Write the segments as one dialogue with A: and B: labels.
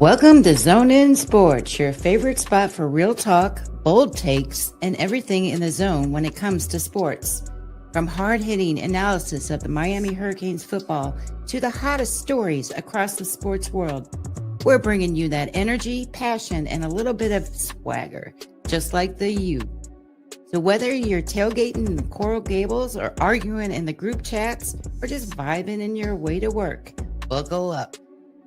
A: Welcome to Zone In Sports, your favorite spot for real talk, bold takes, and everything in the zone when it comes to sports. From hard-hitting analysis of the Miami Hurricanes football to the hottest stories across the sports world, we're bringing you that energy, passion, and a little bit of swagger, just like the U. So whether you're tailgating in the Coral Gables or arguing in the group chats or just vibing in your way to work, buckle up.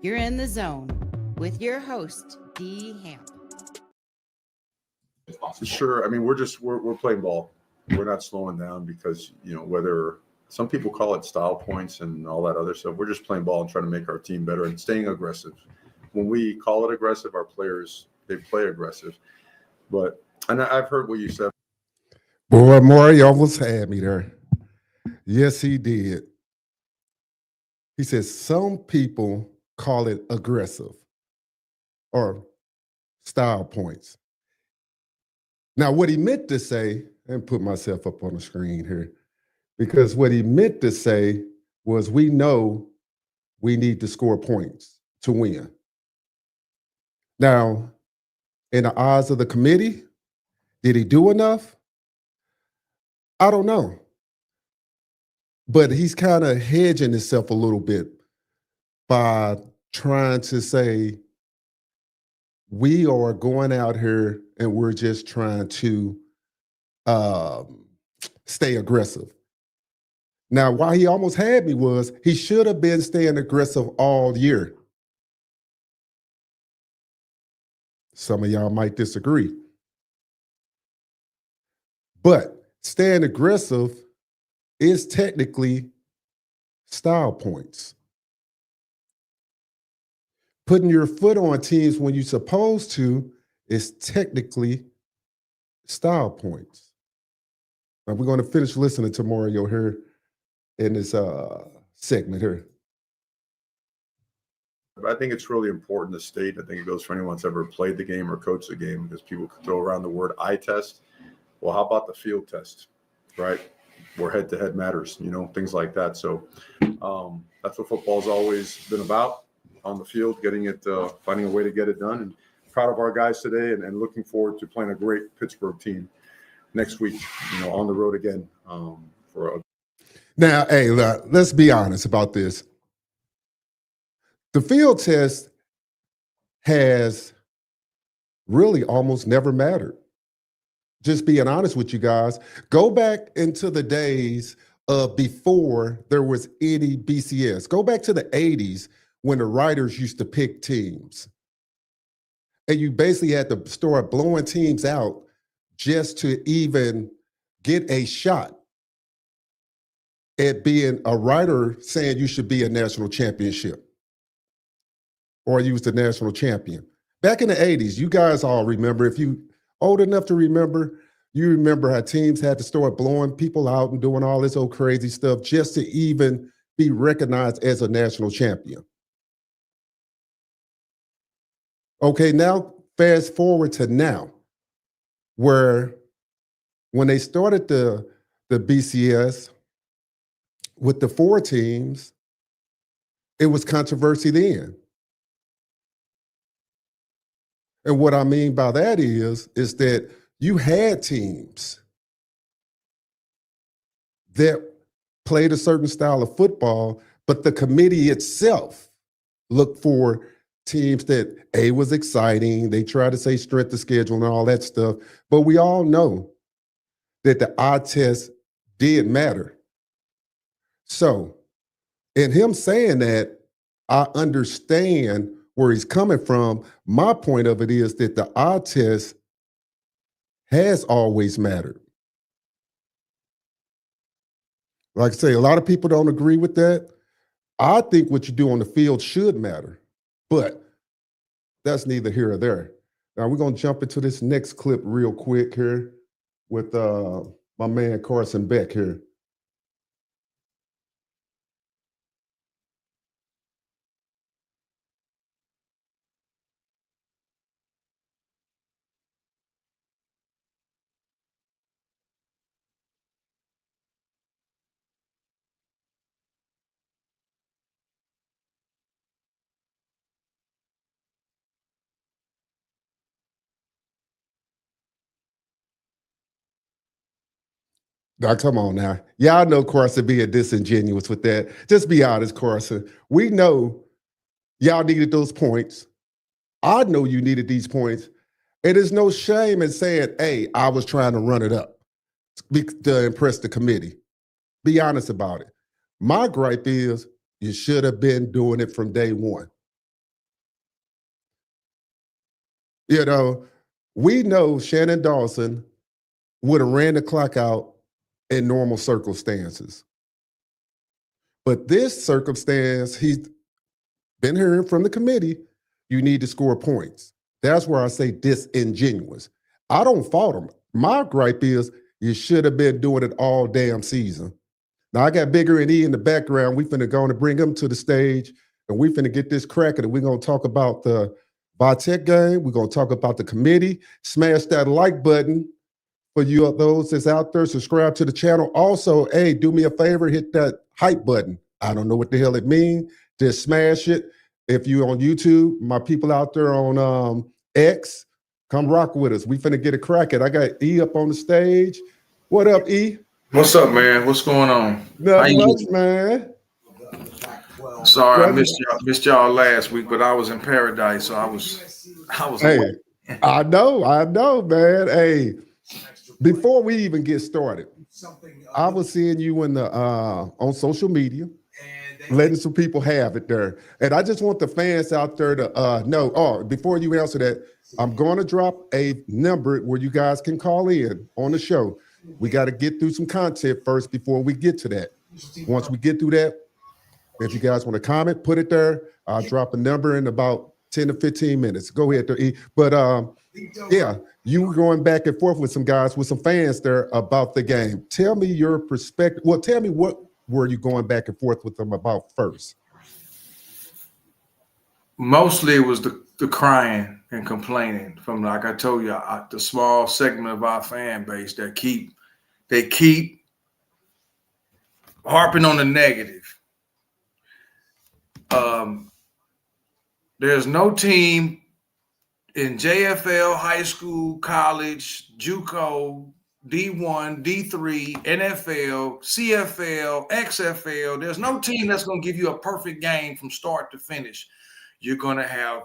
A: You're in the zone with your host, D. Hamp.
B: Sure. I mean, we're playing ball. We're not slowing down because, whether some people call it style points and all that other stuff, we're just playing ball and trying to make our team better and staying aggressive. When we call it aggressive, our players, they play aggressive. And I've heard what you said.
C: Boy, Mario almost had me there. Yes, he did. He says some people call it aggressive or style points. Now, what he meant to say, and put myself up on the screen here, because what he meant to say was we know we need to score points to win. Now, in the eyes of the committee, did he do enough? I don't know. But he's kind of hedging himself a little bit by trying to say, we are going out here and we're just trying to stay aggressive. Now, why he almost had me was he should have been staying aggressive all year. Some of y'all might disagree. But staying aggressive is technically style points. Putting your foot on teams when you're supposed to is technically style points. Now we're going to finish listening to Mario here in this segment here.
B: I think it's really important to state, I think it goes for anyone that's ever played the game or coached the game, because people could throw around the word eye test. Well, how about the field test, right? Where head-to-head matters, things like that. So that's what football's always been about on the field, finding a way to get it done. And proud of our guys today and looking forward to playing a great Pittsburgh team next week, on the road again.
C: Now, hey, let's be honest about this. The field test has really almost never mattered. Just being honest with you guys, go back into the days of before there was any BCS. Go back to the 80s when the writers used to pick teams. And you basically had to start blowing teams out just to even get a shot at being a writer saying you should be a national championship or you was the national champion. Back in the 80s, you guys all remember, if you old enough to remember, you remember how teams had to start blowing people out and doing all this old crazy stuff just to even be recognized as a national champion. Okay, now fast forward to now, where when they started the BCS with the 4 teams, it was controversy then. And what I mean by that is that you had teams that played a certain style of football, but the committee itself looked for teams that was exciting. They tried to say strength of schedule and all that stuff. But we all know that the eye test did matter. So in him saying that, I understand where he's coming from. My point of it is that the eye test has always mattered. Like I say, a lot of people don't agree with that. I think what you do on the field should matter, but that's neither here or there. Now we're going to jump into this next clip real quick here with my man Carson Beck here. Now, come on now. Y'all know Carson being disingenuous with that. Just be honest, Carson. We know y'all needed those points. I know you needed these points. And there's no shame in saying, hey, I was trying to run it up to impress the committee. Be honest about it. My gripe is you should have been doing it from day one. You know, we know Shannon Dawson would have ran the clock out in normal circumstances. But this circumstance, he's been hearing from the committee, you need to score points. That's where I say disingenuous. I don't fault him. My gripe is you should have been doing it all damn season. Now, I got Bigger and E in the background. We finna go and bring them to the stage, and we finna get this cracking, and we're going to talk about the Vitek game. We're going to talk about the committee. Smash that like button for you those that's out there. Subscribe to the channel. Also, hey, do me a favor, hit that hype button. I don't know what the hell it means. Just smash it. If you're on YouTube, my people out there on X, come rock with us. We finna get it cracking. I got E up on the stage. What up, E?
D: What's up, man? What's going on?
C: Nothing much, man.
D: Sorry, I missed y'all last week, but I was in paradise, so I was.
C: Hey, I know, man. Hey, before we even get started, I was seeing you in the on social media, letting some people have it there, and I just want the fans out there to know. Oh, before you answer that, I'm going to drop a number where you guys can call in on the show. We got to get through some content first before we get to that. Once we get through that, if you guys want to comment, put it there. I'll drop a number in about 10 to 15 minutes. Go ahead, there, E. But yeah, you were going back and forth with some guys, with some fans there about the game. Tell me your perspective. Well, tell me what were you going back and forth with them about first?
D: Mostly it was the crying and complaining from, like I told you, the small segment of our fan base that keep harping on the negative. There's no team in JFL, high school, college, JUCO, D1, D3, NFL, CFL, XFL. There's no team that's going to give you a perfect game from start to finish. You're going to have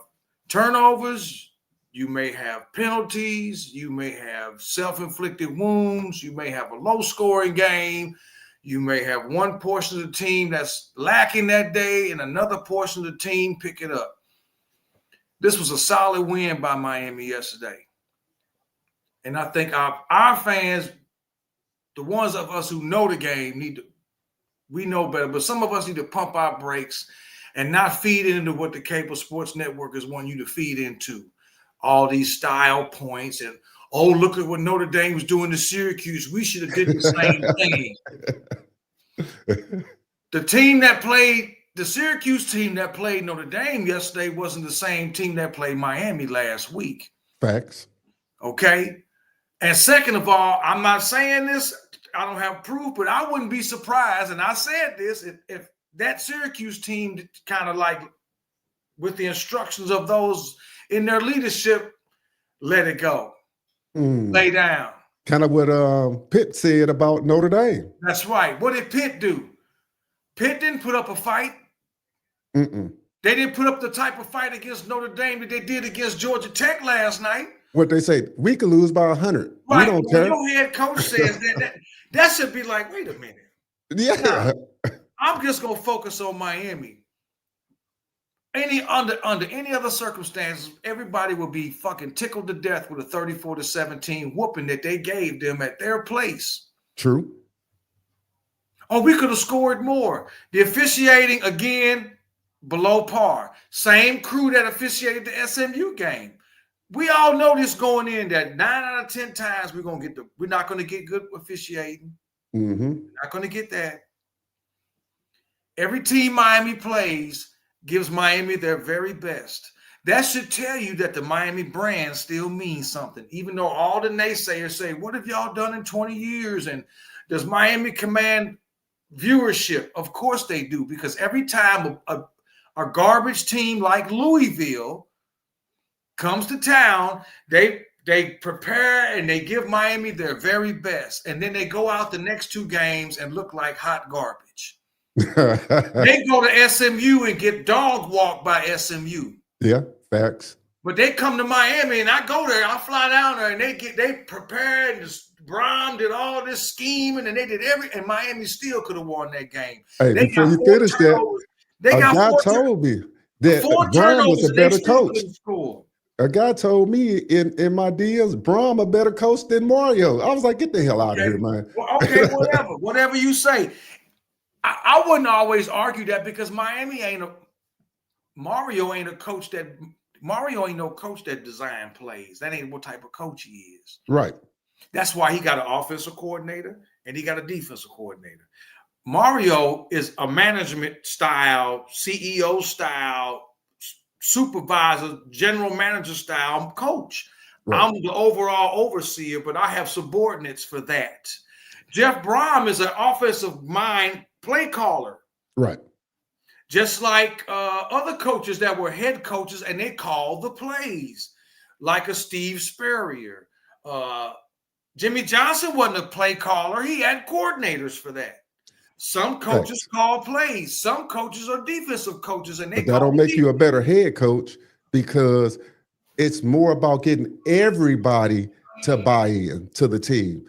D: turnovers. You may have penalties. You may have self-inflicted wounds. You may have a low-scoring game. You may have one portion of the team that's lacking that day and another portion of the team pick it up. This was a solid win by Miami yesterday. And I think our fans, the ones of us who know the game, we know better, but some of us need to pump our brakes and not feed into what the cable sports networkers want you to feed into. All these style points and, oh, look at what Notre Dame was doing to Syracuse. We should have did the same thing. The Syracuse team that played Notre Dame yesterday wasn't the same team that played Miami last week.
C: Facts.
D: Okay? And second of all, I'm not saying this, I don't have proof, but I wouldn't be surprised, and I said this, if that Syracuse team kind of like with the instructions of those in their leadership, let it go. Lay down.
C: Kind of what Pitt said about Notre Dame.
D: That's right. What did Pitt do? Pitt didn't put up a fight.
C: Mm-mm.
D: They didn't put up the type of fight against Notre Dame that they did against Georgia Tech last night.
C: What they say, we could lose by 100.
D: Right.
C: We don't care.
D: Your head coach says that should be like, wait a minute.
C: Yeah.
D: Now, I'm just gonna focus on Miami. Under any other circumstances, everybody will be fucking tickled to death with a 34-17 whooping that they gave them at their place.
C: True.
D: Oh, we could have scored more. The officiating, again, below par. Same crew that officiated the SMU game. We all know this going in that 9 out of 10 times we're not going to get good officiating.
C: Mm-hmm.
D: We're not going to get that. Every team Miami plays gives Miami their very best. That should tell you that the Miami brand still means something, even though all the naysayers say, what have y'all done in 20 years? And does Miami command viewership? Of course they do, because every time a garbage team like Louisville comes to town, they They prepare and they give Miami their very best, and then they go out the next 2 games and look like hot garbage. They go to SMU and get dog walked by SMU.
C: Yeah, facts.
D: But they come to Miami, and I go there. I fly down there, and they prepared. And Brom did all this scheming, and they did and Miami still could have won that game.
C: Hey,
D: They
C: before
D: got
C: you
D: 4
C: finish
D: turnovers.
C: that, a guy told me that
D: 4
C: Brom was
D: turnovers,
C: a
D: and they
C: better
D: still
C: coach.
D: couldn't score.
C: A guy told me in my DMs, Brom a better coach than Mario. I was like, get the hell out of here, man.
D: Well, okay, whatever you say. I wouldn't always argue that because Mario ain't no coach that design plays. That ain't what type of coach he is.
C: Right.
D: That's why he got an offensive coordinator and he got a defensive coordinator. Mario is a management style, CEO style, supervisor, general manager style coach. Right. I'm the overall overseer, but I have subordinates for that. Jeff Brom is an offensive mind play caller. Right. Just like other coaches that were head coaches and they called the plays, like a Steve Spurrier. Jimmy Johnson wasn't a play caller. He had coordinators for that. Some coaches call plays. Some coaches are defensive coaches, and that
C: don't make you a better head coach because it's more about getting everybody to buy in to the team.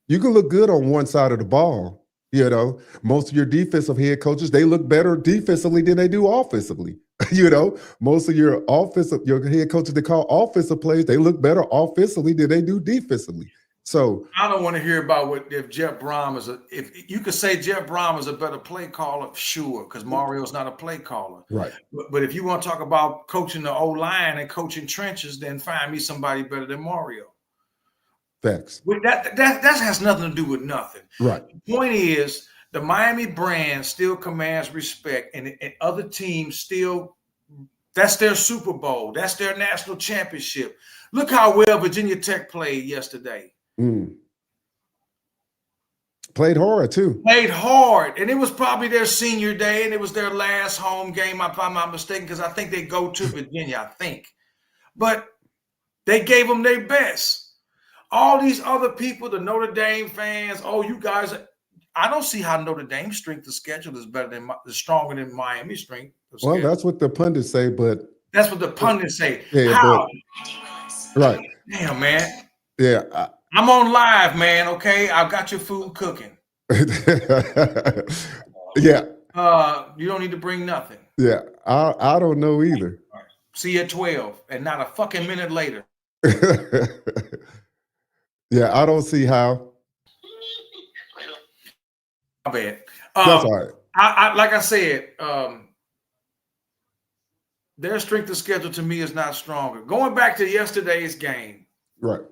C: You can look good on one side of the ball. You know, most of your defensive head coaches, they look better defensively than they do offensively. You know, most of your head coaches they call offensive plays, they look better offensively than they do defensively. So
D: I don't want to hear about if Jeff Brom if you could say Jeff Brom is a better play caller, sure, because Mario's not a play caller. Right. But if you want to talk about coaching the O-line and coaching trenches, then find me somebody better than Mario.
C: Facts.
D: That has nothing to do with nothing.
C: Right.
D: The point is the Miami brand still commands respect, and other teams still, that's their Super Bowl. That's their national championship. Look how well Virginia Tech played yesterday.
C: Played hard, too.
D: Played hard. And it was probably their senior day, and it was their last home game, if I'm not mistaken, because I think they go to Virginia, I think. But they gave them their best. All these other people, the Notre Dame fans, you guys, I don't see how Notre Dame's strength of schedule is stronger than Miami's strength of schedule.
C: Well, that's what the pundits say, but
D: that's what the pundits say.
C: Yeah,
D: how?
C: Right.
D: Damn, man.
C: Yeah.
D: I'm on live, man. Okay, I've got your food cooking.
C: Yeah.
D: You don't need to bring nothing.
C: Yeah, I don't know either.
D: Right. See you at 12, and not a fucking minute later.
C: Yeah, I don't see how.
D: My bad.
C: That's all right.
D: I like I said, their strength of schedule to me is not stronger. Going back to yesterday's game,
C: right?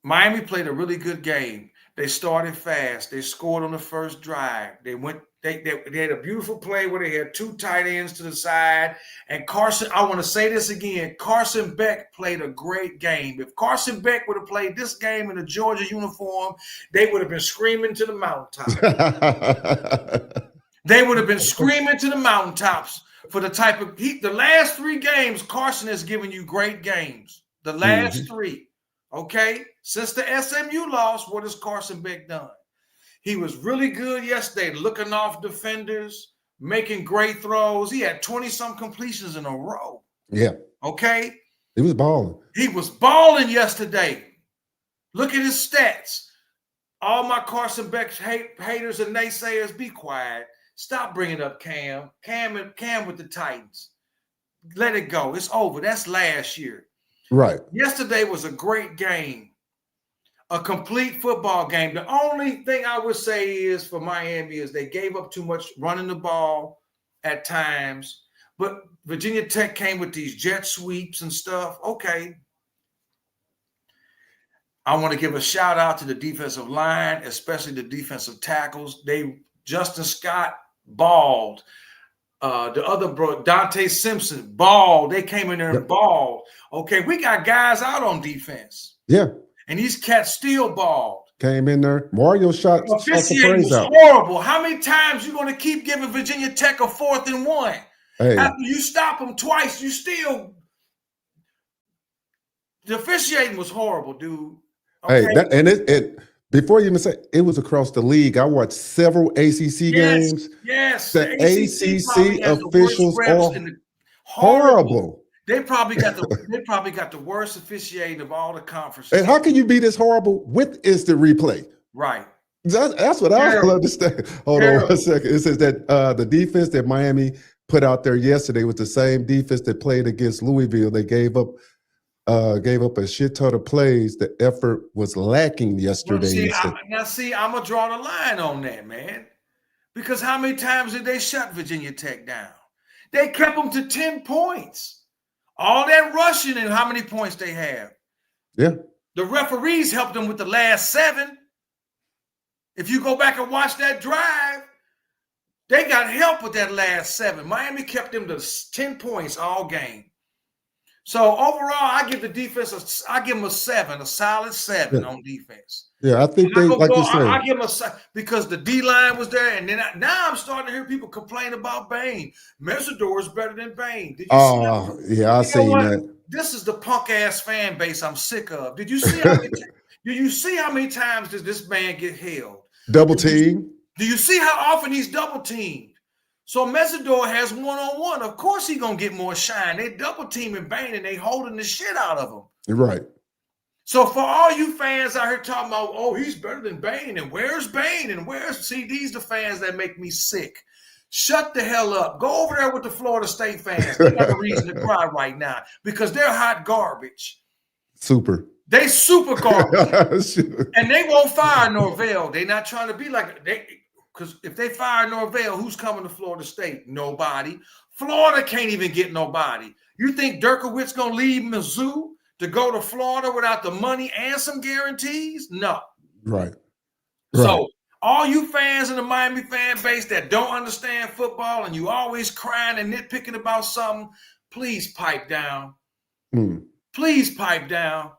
D: Miami played a really good game. They started fast. They scored on the first drive. They had a beautiful play where they had 2 tight ends to the side. And Carson, I want to say this again, Carson Beck played a great game. If Carson Beck would have played this game in a Georgia uniform, they would have been screaming to the mountaintops. They would have been screaming to the mountaintops for the type of the last 3 games, Carson has given you great games. The last 3. Okay? Since the SMU loss, what has Carson Beck done? He was really good yesterday, looking off defenders, making great throws. He had 20-some completions in a row.
C: Yeah.
D: Okay?
C: He was balling.
D: He was balling yesterday. Look at his stats. All my Carson Beck haters and naysayers, be quiet. Stop bringing up Cam. Cam with the Titans. Let it go. It's over. That's last year.
C: Right.
D: Yesterday was a great game. A complete football game. The only thing I would say is for Miami is they gave up too much running the ball at times. But Virginia Tech came with these jet sweeps and stuff. Okay. I want to give a shout out to the defensive line, especially the defensive tackles. Justin Scott balled. The other bro, Dante Simpson balled. They came in there and balled. Okay, we got guys out on defense.
C: Yeah. And
D: these cats still balled.
C: Came in there. Mario shot the
D: praise out. Horrible. How many times you going to keep giving Virginia Tech a 4th and 1?
C: Hey.
D: After you stop them twice, you still The officiating was horrible, dude.
C: Hey,
D: Okay.
C: it before you even say it was across the league. I watched several ACC
D: Yes,
C: games.
D: yes. The
C: The
D: ACC probably
C: ACC
D: has the worst
C: officials
D: refs
C: are
D: in the horrible.
C: horrible.
D: They probably got the worst officiating of all the conferences.
C: And how can you be this horrible with instant replay?
D: Right.
C: That's what I don't understand. Hold on one second. It says that the defense that Miami put out there yesterday was the same defense that played against Louisville. They gave up a shit ton of plays. The effort was lacking yesterday.
D: Well, I'm gonna draw the line on that, man. Because how many times did they shut Virginia Tech down? They kept them to 10 points. All that rushing and how many points they have.
C: Yeah.
D: The referees helped them with the last 7. If you go back and watch that drive, they got help with that last 7. Miami kept them to 10 points all game. So overall, I give the defense I give them a 7, a solid 7 on defense.
C: Yeah, I think they like you said.
D: I give them a because the D line was there, and then now I'm starting to hear people complain about Bain. Mesidor is better than Bain. Did you see that?
C: Yeah, I seen that.
D: This is the punk ass fan base I'm sick of. Did you see how many times does this man get held?
C: Double team.
D: Do you see how often he's double teamed? So Mesidor has one-on-one. Of course he's gonna get more shine. They double teaming Bain and they holding the shit out of him.
C: You're right.
D: So for all you fans out here talking about, oh, he's better than Bain, and where's Bain, and these the fans that make me sick. Shut the hell up. Go over there with the Florida State fans. They got a reason to cry right now because they're hot garbage.
C: Super.
D: They super garbage. And they won't fire Norvell. They're not trying to be like because if they fire Norvell, who's coming to Florida State? Nobody. Florida can't even get nobody. You think Derkowitz gonna leave Mizzou to go to Florida without the money and some guarantees? No.
C: Right.
D: So all you fans in the Miami fan base that don't understand football and you always crying and nitpicking about something, please pipe down. Please pipe down.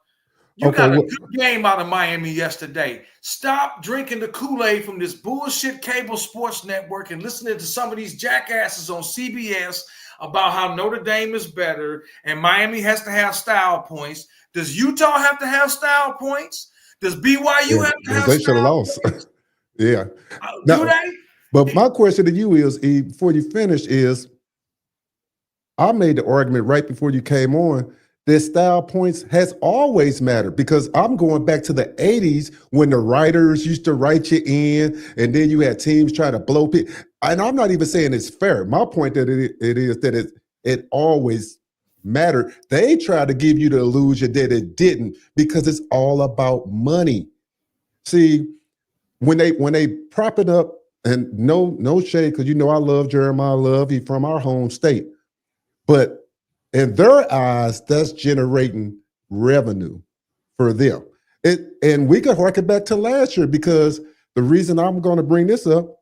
D: You got a good game out of Miami yesterday. Stop drinking the Kool-Aid from this bullshit cable sports network and listening to some of these jackasses on CBS about how Notre Dame is better and Miami has to have style points. Does Utah have to have style points? Does BYU have to have
C: they should have lost. Yeah.
D: Do they?
C: But my question to you is, before you finish, is I made the argument right before you came on that style points has always mattered because I'm going back to the 80s when the writers used to write you in and then you had teams try to blow people. And I'm not even saying it's fair. My point that it is that it always mattered. They try to give you the illusion that it didn't because it's all about money. See, when they prop it up, and no shade, because I love Jeremiah Love, he's from our home state. But in their eyes, that's generating revenue for them. And we could harken back to last year because the reason I'm going to bring this up,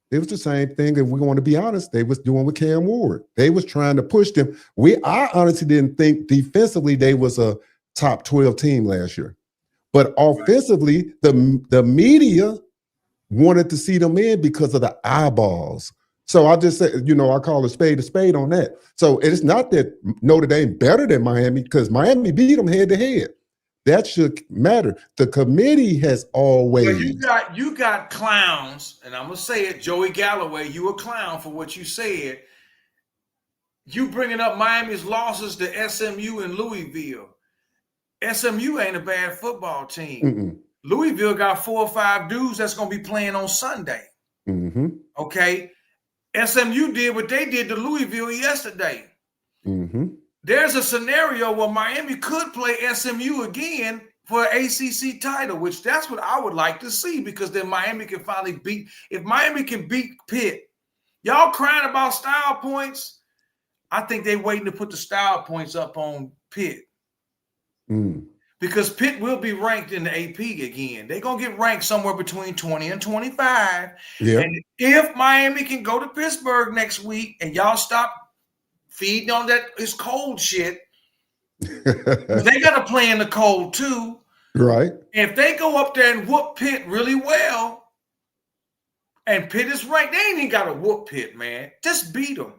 C: it was the same thing. If we're going to be honest, they was doing with Cam Ward. They was trying to push them. I honestly didn't think defensively they was a top 12 team last year. But offensively, the media wanted to see them in because of the eyeballs. So I just said, I call a spade on that. So it's not that Notre Dame better than Miami because Miami beat them head to head. That should matter. The committee has always.
D: Well, you got clowns, and I'm gonna say it, Joey Galloway. You a clown for what you said. You bringing up Miami's losses to SMU and Louisville. SMU ain't a bad football team. Louisville got 4 or 5 dudes that's gonna be playing on Sunday. Okay. SMU did what they did to Louisville yesterday. There's a scenario where Miami could play SMU again for an ACC title, which that's what I would like to see because then Miami can finally if Miami can beat Pitt. Y'all crying about style points? I think they're waiting to put the style points up on Pitt. Because Pitt will be ranked in the AP again. They're going to get ranked somewhere between 20 and 25.
C: Yeah.
D: And if Miami can go to Pittsburgh next week and y'all stop feeding on that it's cold shit, they got to play in the cold too.
C: Right.
D: If they go up there and whoop Pitt really well, and Pitt is ranked, they ain't even got to whoop Pitt, man. Just beat them.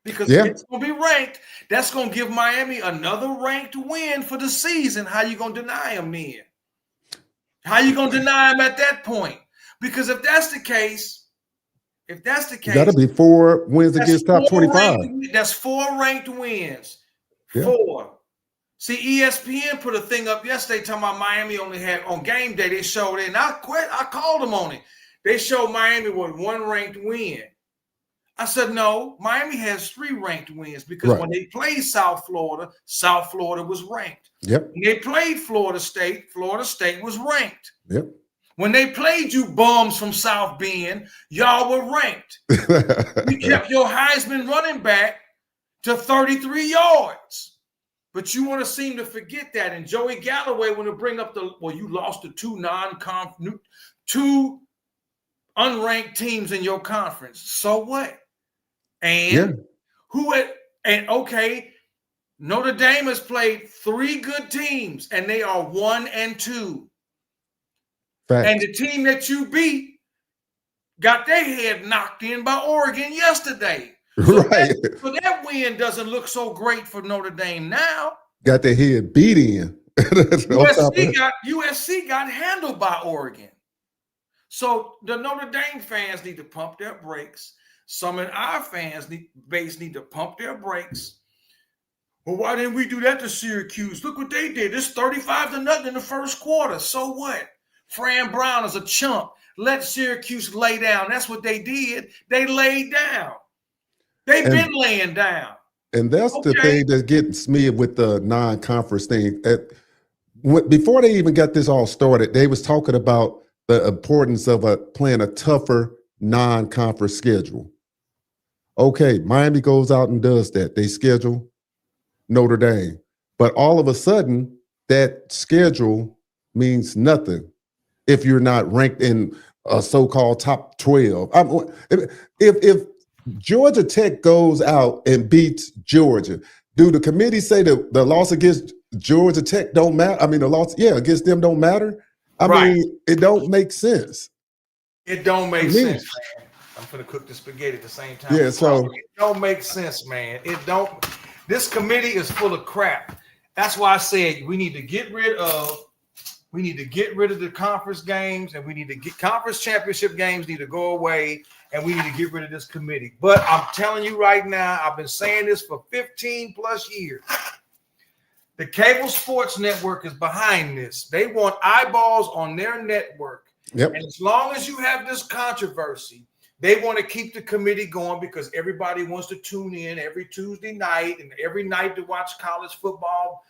D: because it's going to be ranked. That's going to give Miami another ranked win for the season. How you going to deny them then? How you going to deny them at that point? Because if that's the case,
C: that'll be 4 wins against top 25.
D: That's 4 ranked wins.
C: Yeah.
D: 4. See, ESPN put a thing up yesterday talking about Miami only had on game day. They showed it, and I called them on it. They showed Miami with 1 ranked win. I said, no, Miami has 3 ranked wins because when they played South Florida was ranked.
C: Yep.
D: When they played Florida State was ranked.
C: Yep.
D: When they played you bums from South Bend, y'all were ranked. You kept your Heisman running back to 33 yards. But you want to seem to forget that. And Joey Galloway want to bring up you lost to 2 unranked teams in your conference. So what? And Notre Dame has played 3 good teams, and they are 1-2.
C: Fact.
D: And the team that you beat got their head knocked in by Oregon yesterday. So that win doesn't look so great for Notre Dame now.
C: Got their head beat in.
D: USC got handled by Oregon. So the Notre Dame fans need to pump their brakes. Some of our base need to pump their brakes. Well, why didn't we do that to Syracuse? Look what they did. It's 35-0 in the first quarter. So what? Fran Brown is a chump. Let Syracuse lay down. That's what they did. They laid down. They've been laying down.
C: And that's the thing that's getting smeared with the non-conference thing. Before they even got this all started, they was talking about the importance of playing a tougher non-conference schedule. Okay, Miami goes out and does that. They schedule Notre Dame. But all of a sudden, that schedule means nothing if you're not ranked in a so-called top 12. If Georgia Tech goes out and beats Georgia, do the committee say that the loss against Georgia Tech don't matter? I mean, the loss, against them don't matter? I mean, it don't make sense.
D: It don't make sense, man. I'm going to cook the spaghetti at the same time.
C: Yeah, so
D: it don't make sense, man. It don't. This committee is full of crap. That's why I said we need to get rid of the conference games, and we need to get conference championship games need to go away, and we need to get rid of this committee. But I'm telling you right now, I've been saying this for 15 plus years. The cable sports network is behind this. They want eyeballs on their network.
C: Yep.
D: And as long as you have this controversy, they want to keep the committee going because everybody wants to tune in every Tuesday night and every night to watch college football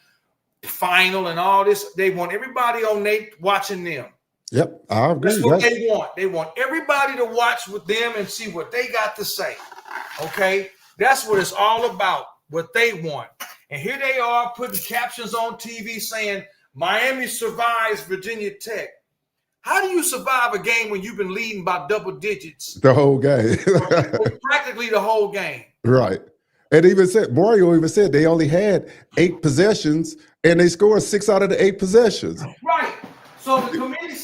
D: final and all this. They want everybody on watching them.
C: Yep, I agree.
D: That's what they want. They want everybody to watch with them and see what they got to say. Okay? That's what it's all about, what they want. And here they are putting captions on TV saying Miami survives Virginia Tech. How do you survive a game when you've been leading by double digits?
C: The whole game.
D: Practically the whole game.
C: Right. And Mario even said they only had 8 possessions and they scored 6 out of the 8 possessions.
D: Right. So the committee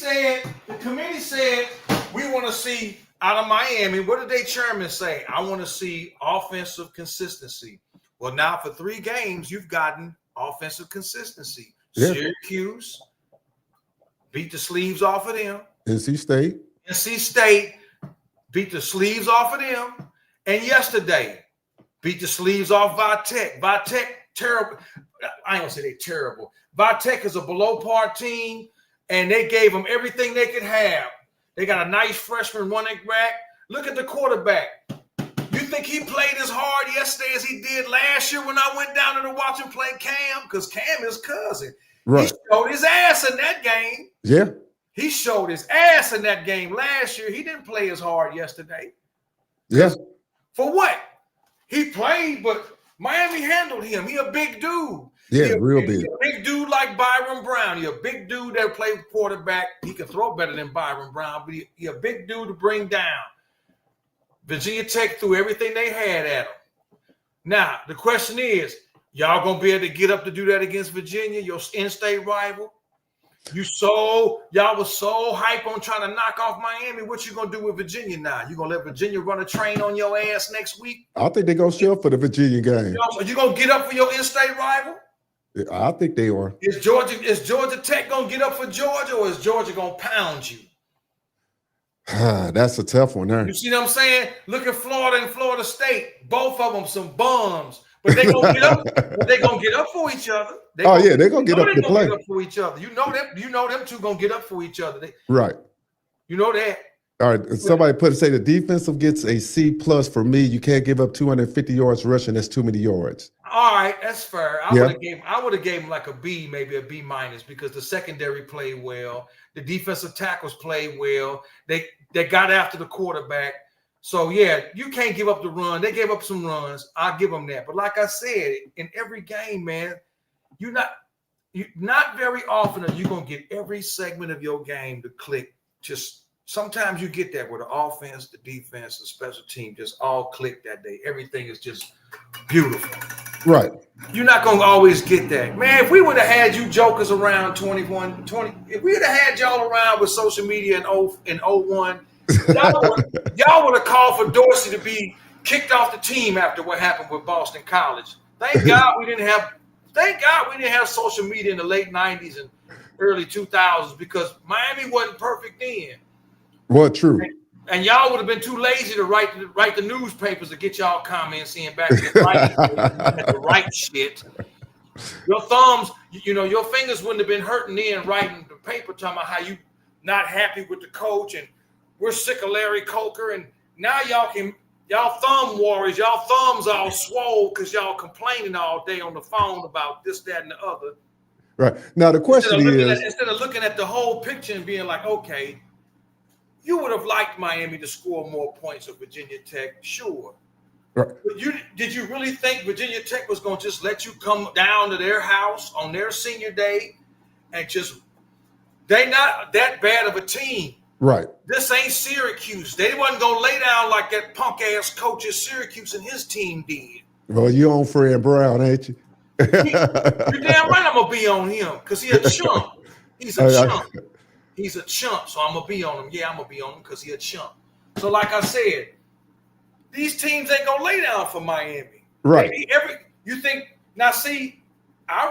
D: said we want to see out of Miami. What did their chairman say? I want to see offensive consistency. Well, now for 3 games, you've gotten offensive consistency. Yeah. Syracuse beat the sleeves off of them.
C: NC
D: State beat the sleeves off of them. And yesterday, beat the sleeves off Vitech. Vitech, terrible. I ain't gonna say they're terrible. Vitech is a below par team, and they gave them everything they could have. They got a nice freshman running back. Look at the quarterback. You think he played as hard yesterday as he did last year when I went down there to watch him play Cam? Because Cam is cousin.
C: Right.
D: He showed his ass in that game.
C: Yeah.
D: He showed his ass in that game last year. He didn't play as hard yesterday.
C: Yeah.
D: For what? He played, but Miami handled him. He a big dude.
C: Yeah, real big.
D: He a big dude like Byron Brown. He a big dude that played quarterback. He can throw better than Byron Brown, but he a big dude to bring down. Virginia Tech threw everything they had at him. Now, the question is, y'all going to be able to get up to do that against Virginia, your in-state rival? Y'all was so hype on trying to knock off Miami. What you gonna do with Virginia now? You gonna let Virginia run a train on your ass next week?
C: I think they're gonna show up for the Virginia game.
D: You gonna get up for your in-state rival?
C: I think they are.
D: Is Georgia Tech gonna get up for Georgia, or is Georgia gonna pound you?
C: That's a tough one there.
D: You see what I'm saying? Look at Florida and Florida State. Both of them some bums. But they gonna get up. They gonna get up for each other.
C: They're gonna get up to play.
D: Get up for each other. You know them two gonna get up for each other.
C: Right.
D: You know that.
C: All right. Somebody say the defensive gets a C+ for me. You can't give up 250 yards rushing. That's too many yards.
D: All right, that's fair. I would have gave him like a B, maybe a B-, because the secondary played well. The defensive tackles played well. They got after the quarterback. So, yeah, you can't give up the run. They gave up some runs. I'll give them that. But like I said, in every game, man, not very often are you going to get every segment of your game to click. Just sometimes you get that where the offense, the defense, the special team just all click that day. Everything is just beautiful.
C: Right.
D: You're not going to always get that. Man, if we would have had you jokers around 21, 20, if we would have had y'all around with social media in 01, y'all would have called for Dorsey to be kicked off the team after what happened with Boston College. Thank God we didn't have social media in the late 90s and early 2000s because Miami wasn't perfect then.
C: Well, true.
D: And y'all would have been too lazy to write the newspapers to get y'all comments in back to the right shit. Your thumbs, your fingers wouldn't have been hurting then writing the paper talking about how you not happy with the coach and we're sick of Larry Coker. And now y'all thumb warriors, y'all thumbs all swole because y'all complaining all day on the phone about this, that, and the other.
C: Right. Now the question is,
D: instead of looking at the whole picture and being like, okay, you would have liked Miami to score more points of Virginia Tech, sure.
C: Right.
D: But did you really think Virginia Tech was going to just let you come down to their house on their senior day and they not that bad of a team.
C: Right.
D: This ain't Syracuse. They wasn't going to lay down like that punk-ass coach at Syracuse and his team did.
C: Well, you on Fred Brown, ain't you?
D: You're damn right I'm going to be on him because he's a chump. He's a chump. He's a chump, so I'm going to be on him. Yeah, I'm going to be on him because he's a chump. So like I said, these teams ain't going to lay down for Miami.
C: Right.
D: I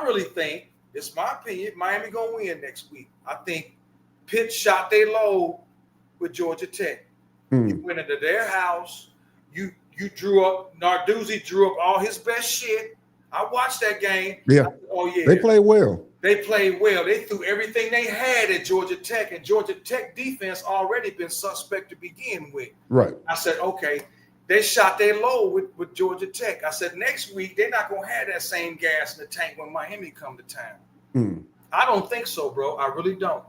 D: really think, it's my opinion, Miami going to win next week. I think Pitt shot their load with Georgia Tech. You went into their house. You drew up, Narduzzi drew up all his best shit. I watched that game.
C: Yeah.
D: Oh, yeah.
C: They played well.
D: They played well. They threw everything they had at Georgia Tech, and Georgia Tech defense already been suspect to begin with.
C: Right.
D: I said, okay, they shot their load with Georgia Tech. I said, next week, they're not going to have that same gas in the tank when Miami come to town. I don't think so, bro. I really don't.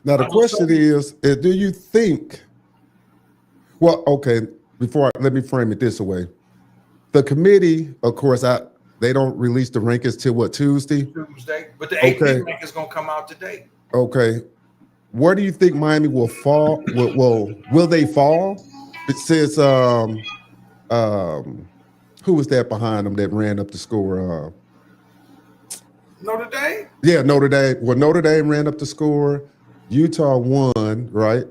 C: Now, the question is, do you think – well, okay, let me frame it this way. The committee, of course, they don't release the rankings till what, Tuesday?
D: Tuesday. But the AP rankings going to come out today.
C: Okay. Where do you think Miami will fall? Will they fall? It says, who was that behind them that ran up the score?
D: Notre Dame?
C: Yeah, Notre Dame. Well, Notre Dame ran up the score. Utah won, right?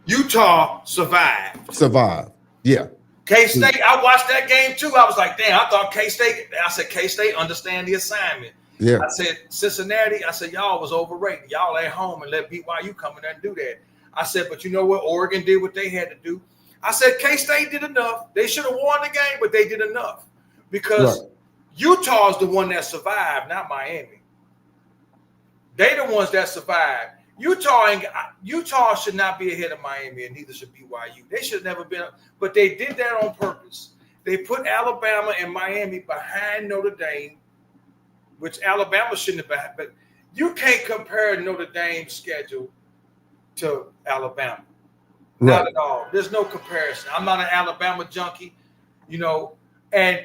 D: Utah survived.
C: Yeah.
D: K-State, I watched that game too. I was like, damn, I thought K-State understand the assignment.
C: Yeah.
D: I said, Cincinnati, y'all was overrated. Y'all at home and let BYU come in there and do that. I said, but you know what? Oregon did what they had to do. I said, K-State did enough. They should have won the game, but they did enough. Because Utah's the one that survived, not Miami. They the ones that survived. Utah should not be ahead of Miami, and neither should BYU. They should have never been, but they did that on purpose. They put Alabama and Miami behind Notre Dame, which Alabama shouldn't have been. But you can't compare Notre Dame's schedule to Alabama. Not at all. There's no comparison. I'm not an Alabama junkie, and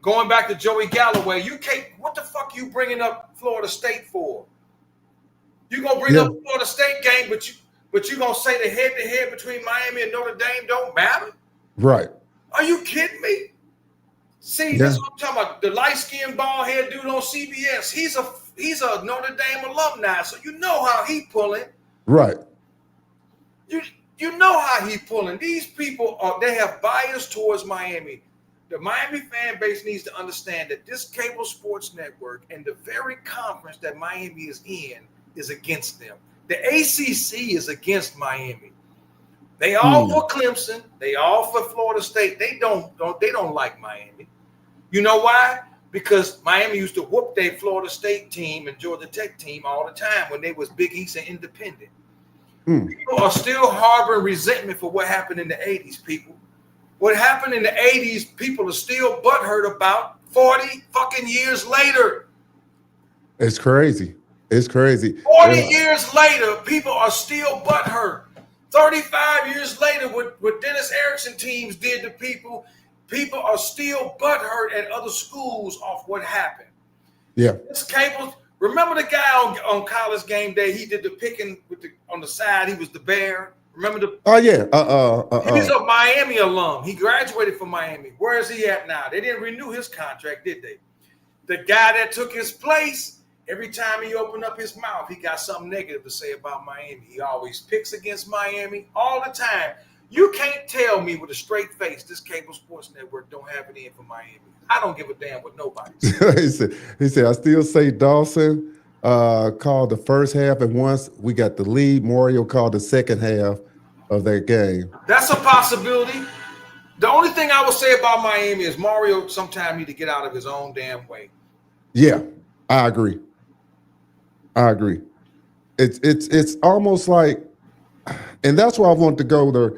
D: going back to Joey Galloway, you can't. What the fuck you bringing up Florida State for? You gonna bring up Florida State game, but you gonna say the head-to-head between Miami and Notre Dame don't matter?
C: Right.
D: Are you kidding me? See, that's what I'm talking about. The light-skinned bald-head dude on CBS. He's a he's a Notre Dame alumni, so you know how he pulling.
C: Right.
D: You know how he pulling. These people they have bias towards Miami. The Miami fan base needs to understand that this cable sports network and the very conference that Miami is in is against them. The ACC is against Miami. They all for Clemson. They all for Florida State. They don't like Miami. You know why? Because Miami used to whoop their Florida State team and Georgia Tech team all the time when they was Big East and independent. People are still harboring resentment for what happened in the 80s, people. What happened in the 80s, people are still butthurt about 40 fucking years later.
C: It's crazy. It's crazy.
D: 40 years later, people are still butthurt. 35 years later, what Dennis Erickson teams did to people are still butthurt at other schools off what happened.
C: Yeah.
D: This cable, remember the guy on College Game Day? He did the picking on the side. He was the bear. Remember the?
C: Oh yeah.
D: He's a Miami alum. He graduated from Miami. Where is he at now? They didn't renew his contract, did they? The guy that took his place, every time he opened up his mouth, he got something negative to say about Miami. He always picks against Miami all the time. You can't tell me with a straight face this cable sports network don't have it in for Miami. I don't give a damn what nobody says.
C: he said, I still say Dawson called the first half, and once we got the lead, Mario called the second half of that game.
D: That's a possibility. The only thing I would say about Miami is Mario sometimes need to get out of his own damn way.
C: Yeah, I agree. It's almost like, and that's why I want to go there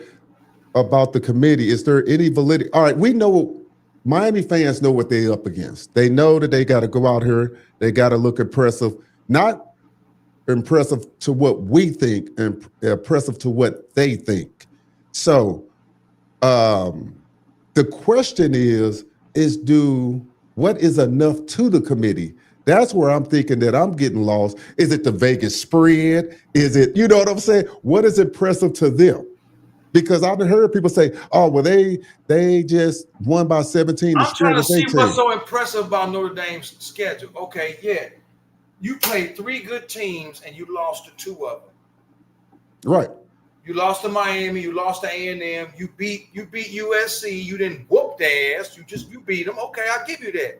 C: about the committee. Is there any validity? All right, we know Miami fans know what they're up against. They know that they got to go out here. They got to look impressive, not impressive to what we think, and impressive to what they think. So the question is what is enough to the committee? That's where I'm thinking that I'm getting lost. Is it the Vegas spread? Is it, you know what I'm saying? What is impressive to them? Because I've heard people say, oh, well, they just won by 17.
D: I'm trying to see what's so impressive about Notre Dame's schedule. Okay, yeah. You played 3 good teams and you lost to 2 of them.
C: Right.
D: You lost to Miami, you lost to A&M, you beat USC, you didn't whoop their ass, you beat them. Okay, I'll give you that.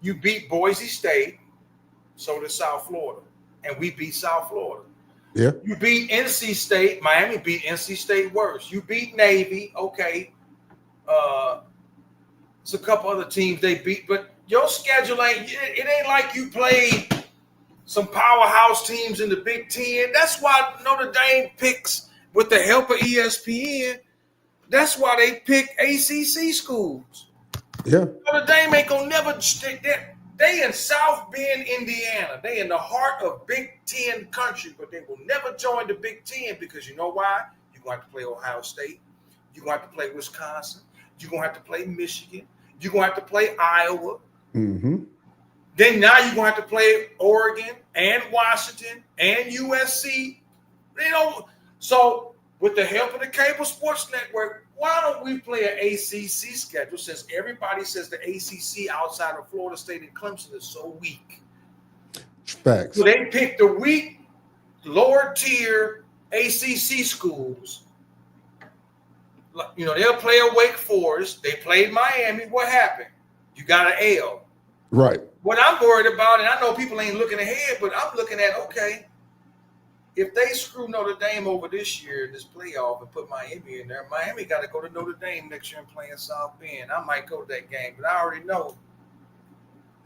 D: You beat Boise State, so did South Florida, and we beat South Florida.
C: Yeah.
D: You beat NC State. Miami beat NC State worse. You beat Navy. Okay. It's a couple other teams they beat, but your schedule it ain't like you played some powerhouse teams in the Big Ten. That's why Notre Dame picks, with the help of ESPN, that's why they pick ACC schools.
C: Yeah.
D: Notre Dame ain't gonna never stick that. They in South Bend, Indiana. They in the heart of Big Ten country, but they will never join the Big Ten because you know why? You're going to have to play Ohio State. You're going to have to play Wisconsin. You're going to have to play Michigan. You're going to have to play Iowa.
C: Mm-hmm.
D: Then now you're going to have to play Oregon and Washington and USC. You know, so with the help of the cable sports network, why don't we play an ACC schedule since everybody says the ACC outside of Florida State and Clemson is so weak?
C: Facts.
D: So they pick the weak, lower tier ACC schools. You know, they'll play a Wake Forest. They played Miami. What happened? You got an L.
C: Right.
D: What I'm worried about, and I know people ain't looking ahead, but I'm looking at, okay, if they screw Notre Dame over this year in this playoff and put Miami in there, Miami got to go to Notre Dame next year and play in South Bend. I might go to that game, but I already know.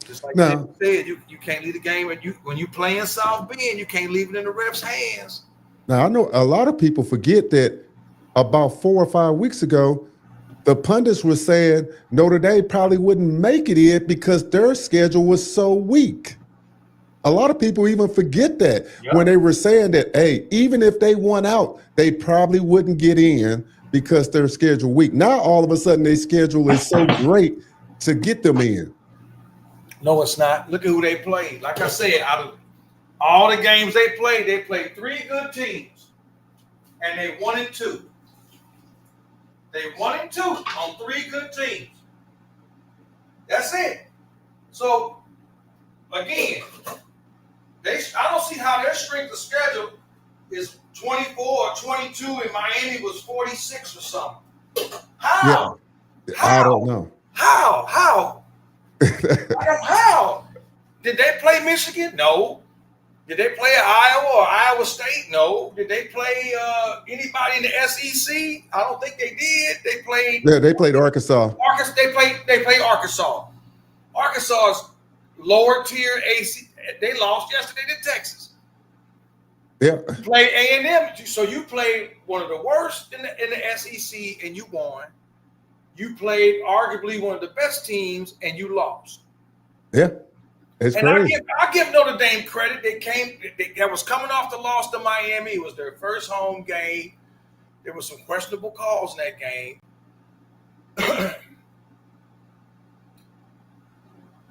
D: Just like you said, you can't leave the game. When you play in South Bend, you can't leave it in the ref's hands.
C: Now, I know a lot of people forget that about 4 or 5 weeks ago, the pundits were saying Notre Dame probably wouldn't make it in because their schedule was so weak. A lot of people even forget that when they were saying that, hey, even if they won out, they probably wouldn't get in because their schedule weak. Now, all of a sudden, their schedule is so great to get them in.
D: No, it's not. Look at who they played. Like I said, out of all the games they played 3 good teams, and they 1-2. They 1-2 on 3 good teams. That's it. So, again, I don't see how their strength of schedule is 24 or 22 and Miami was 46 or something. How?
C: Yeah,
D: How?
C: I don't know.
D: How? How? Did they play Michigan? No. Did they play Iowa or Iowa State? No. Did they play anybody in the SEC? I don't think they did. They played.
C: Yeah, they played Arkansas.
D: They played Arkansas. Arkansas's lower tier AC. They lost yesterday to Texas.
C: Yeah.
D: You played A&M, so you played one of the worst in the SEC and you won. You played arguably one of the best teams and you lost.
C: Yeah. It's
D: and
C: crazy.
D: I give Notre Dame credit. That was coming off the loss to Miami. It was their first home game. There was some questionable calls in that game.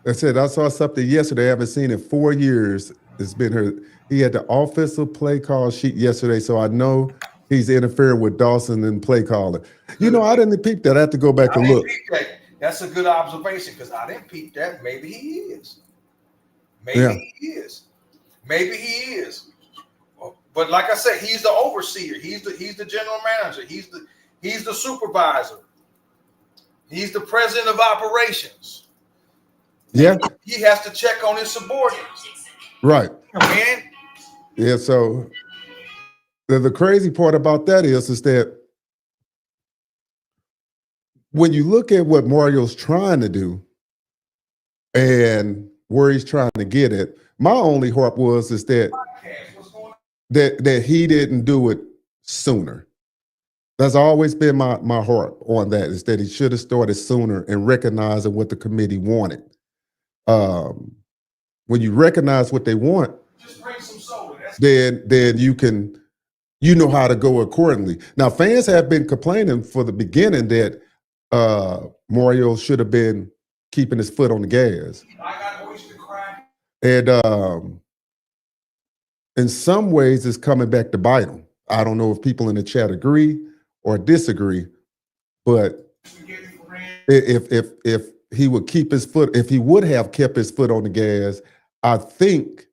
C: I said I saw something yesterday I haven't seen in 4 years. It's been her. He had the offensive play call sheet yesterday, so I know he's interfering with Dawson and play calling. You know, I didn't peep that. I have to go back and look.
D: That's a good observation because I didn't peep that. Maybe he is. Maybe he is. But like I said, he's the overseer. He's the general manager. He's the supervisor. He's the president of operations.
C: Yeah.
D: He has to check on his subordinates.
C: Right.
D: Man.
C: Yeah. So the crazy part about that is that when you look at what Mario's trying to do and where he's trying to get it, my only hope is that he didn't do it sooner. That's always been my heart on that, is that he should have started sooner and recognizing what the committee wanted. When you recognize what they want,
D: just bring some soda.
C: then you know how to go accordingly. Now, fans have been complaining for the beginning that Mario should have been keeping his foot on the gas.
D: I got oyster crack.
C: And in some ways, it's coming back to bite him. I don't know if people in the chat agree or disagree, but if he would keep his foot, if he would have kept his foot on the gas, I think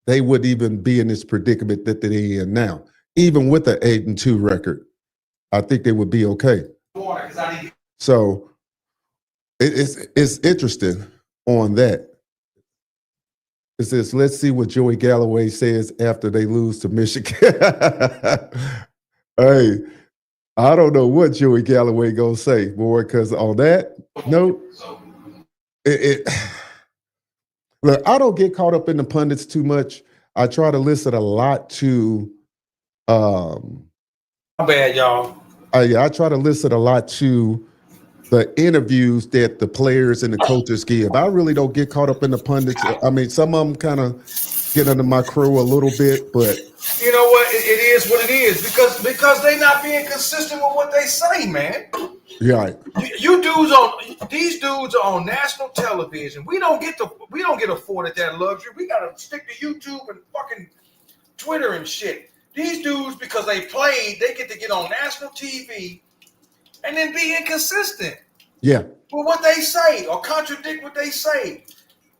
C: they wouldn't even be in this predicament that they're in now. Even with the 8-2 record, I think they would be okay. So it's interesting on that. It says, let's see what Joey Galloway says after they lose to Michigan. Hey, I don't know what Joey Galloway gonna say, boy, because on that note, look, I don't get caught up in the pundits too much. I try to listen a lot to
D: my bad, y'all.
C: I try to listen a lot to the interviews that the players and the coaches give. I really don't get caught up in the pundits. I mean, some of them kind of get under my crow a little bit, but
D: you know what? It is what it is because they're not being consistent with what they say, man.
C: Yeah, right.
D: These dudes are on national television. We don't get afforded that luxury. We gotta stick to YouTube and fucking Twitter and shit. These dudes, because they played, they get on national TV and then be inconsistent.
C: Yeah.
D: With what they say or contradict what they say.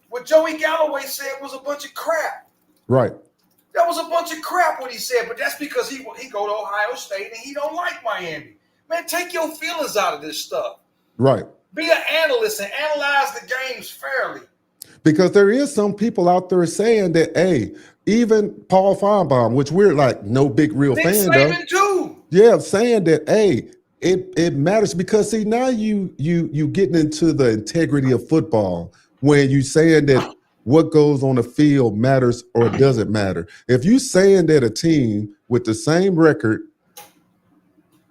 D: What Joey Galloway said was a bunch of crap.
C: Right.
D: That was a bunch of crap what he said, but that's because he go to Ohio State and he don't like Miami. Man, take your feelings out of this stuff.
C: Right.
D: Be an analyst and analyze the games fairly.
C: Because there is some people out there saying that, hey, even Paul Feinbaum, which we're like no big real fan of,
D: too.
C: Yeah, saying that, hey, it matters because see now you getting into the integrity of football when you saying that what goes on the field matters or doesn't matter. If you saying that a team with the same record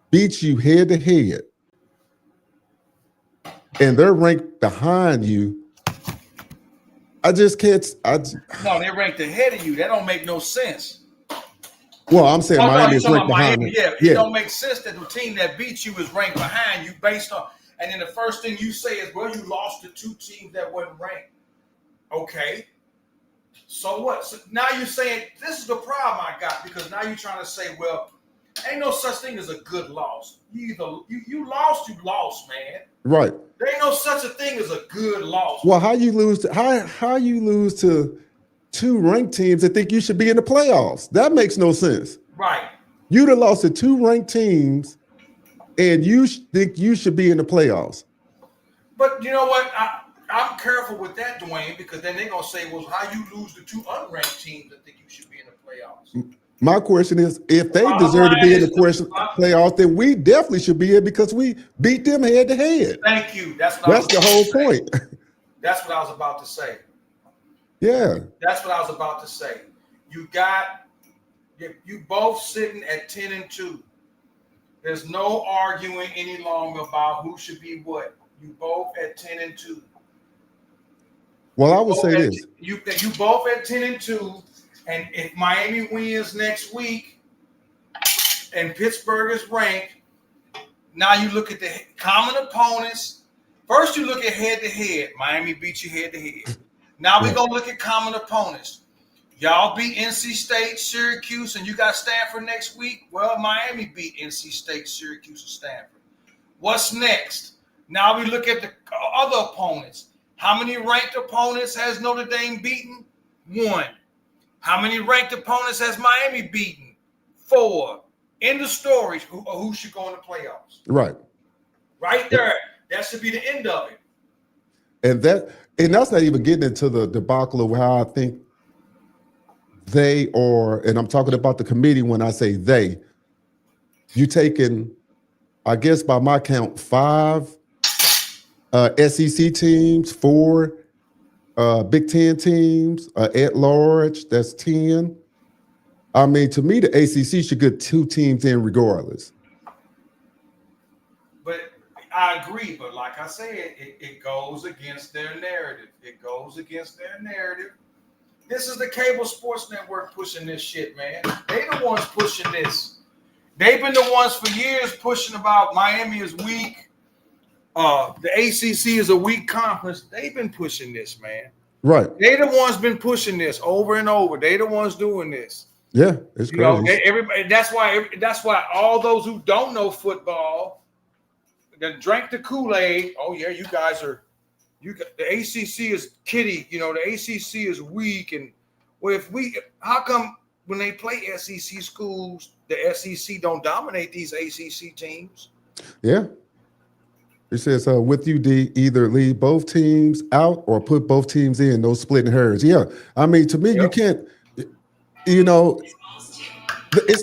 C: beats you head to head and they're ranked behind you, I just can't.
D: No, they're ranked ahead of you. That don't make no sense.
C: Well, I'm saying Miami is ranked behind
D: Miami,
C: you.
D: It don't make sense that the team that beats you is ranked behind you based on. And then the first thing you say is, well, you lost to two teams that wasn't ranked. Okay. So what? So now you're saying this is the problem I got because now you're trying to say, well, ain't no such thing as a good loss. You lost, man.
C: Right.
D: There ain't no such a thing as a good loss.
C: Well, how you lose to two ranked teams that think you should be in the playoffs? That makes no sense.
D: Right.
C: You'd have lost to two ranked teams, and you think you should be in the playoffs.
D: But you know what? I'm careful with that, Dwayne, because then they're gonna say, "Well, how you lose to two unranked teams that think you should be in the playoffs?"
C: My question is, if they deserve to be in the playoffs, then we definitely should be in because we beat them head to head.
D: Thank you. That's
C: the whole point.
D: That's what I was about to say.
C: Yeah.
D: That's what I was about to say. You both sitting at 10-2. There's no arguing any longer about who should be what. You both at 10-2.
C: Well, I would say this.
D: You both at 10-2, and if Miami wins next week and Pittsburgh is ranked, now you look at the common opponents. First, you look at head-to-head. Miami beat you head-to-head. Now we're going to look at common opponents. Y'all beat NC State, Syracuse, and you got Stanford next week. Well, Miami beat NC State, Syracuse, and Stanford. What's next? Now we look at the other opponents. How many ranked opponents has Notre Dame beaten? 1. How many ranked opponents has Miami beaten? 4. End of story. Who should go in the playoffs?
C: Right.
D: Right there. That should be the end of it.
C: And that's not even getting into the debacle of how I think they are, and I'm talking about the committee when I say they. You taking, I guess by my count, 5 SEC teams, 4 Big Ten teams, at large, that's 10. I mean, to me, the ACC should get 2 teams in regardless.
D: But I agree. But like I said, it goes against their narrative. It goes against their narrative. This is the cable sports network pushing this shit, man. They the ones pushing this. They've been the ones for years pushing about Miami is weak. The ACC is a weak conference. They've been pushing this, man.
C: Right.
D: They the ones been pushing this over and over. They the ones doing this.
C: Yeah, it's crazy.
D: Everybody. That's why all those who don't know football that drank the Kool-Aid. Oh yeah, you guys are. The ACC is kiddie. The ACC is weak. And how come when they play SEC schools, the SEC don't dominate these ACC teams?
C: Yeah. It says, with you, D, either leave both teams out or put both teams in, no splitting hairs. Yeah. I mean, to me, you can't, it's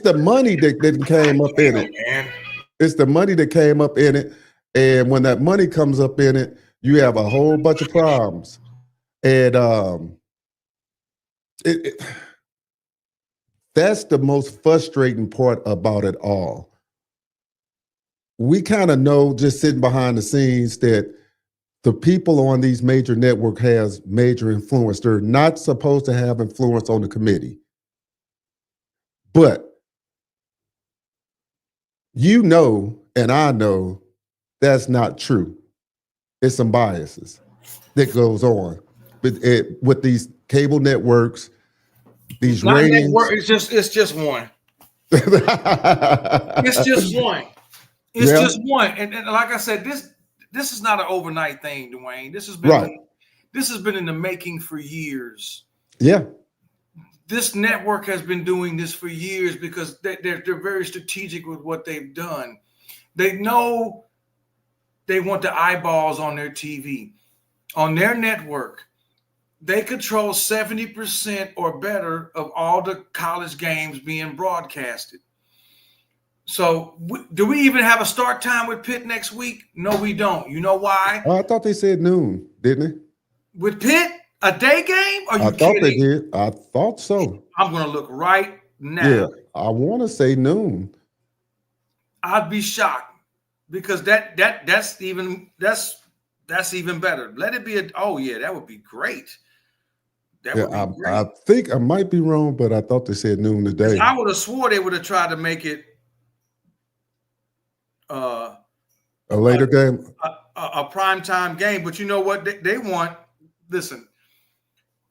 C: the money that came up in it. It's the money that came up in it. And when that money comes up in it, you have a whole bunch of problems. And that's the most frustrating part about it all. We kind of know, just sitting behind the scenes, that the people on these major networks has major influence. They're not supposed to have influence on the committee. But and I know that's not true. It's some biases that goes on with these cable networks, these ratings.
D: Network, it's just one. It's just one. It's just one. And like I said, this is not an overnight thing, Dwayne. This has been in the making for years.
C: Yeah.
D: This network has been doing this for years because they're very strategic with what they've done. They know they want the eyeballs on their TV. On their network, they control 70% or better of all the college games being broadcasted. So do we even have a start time with Pitt next week? No, we don't. You know why?
C: Oh, I thought they said noon, didn't they?
D: With Pitt, a day game? Are you kidding?
C: I thought they did. I thought so.
D: I'm going to look right now.
C: Yeah, I want to say noon.
D: I'd be shocked because that's even better. Let it be that would be great.
C: I think I might be wrong, but I thought they said noon today.
D: I would have swore they would have tried to make it
C: a later game,
D: a primetime game. But you know what? They want. Listen,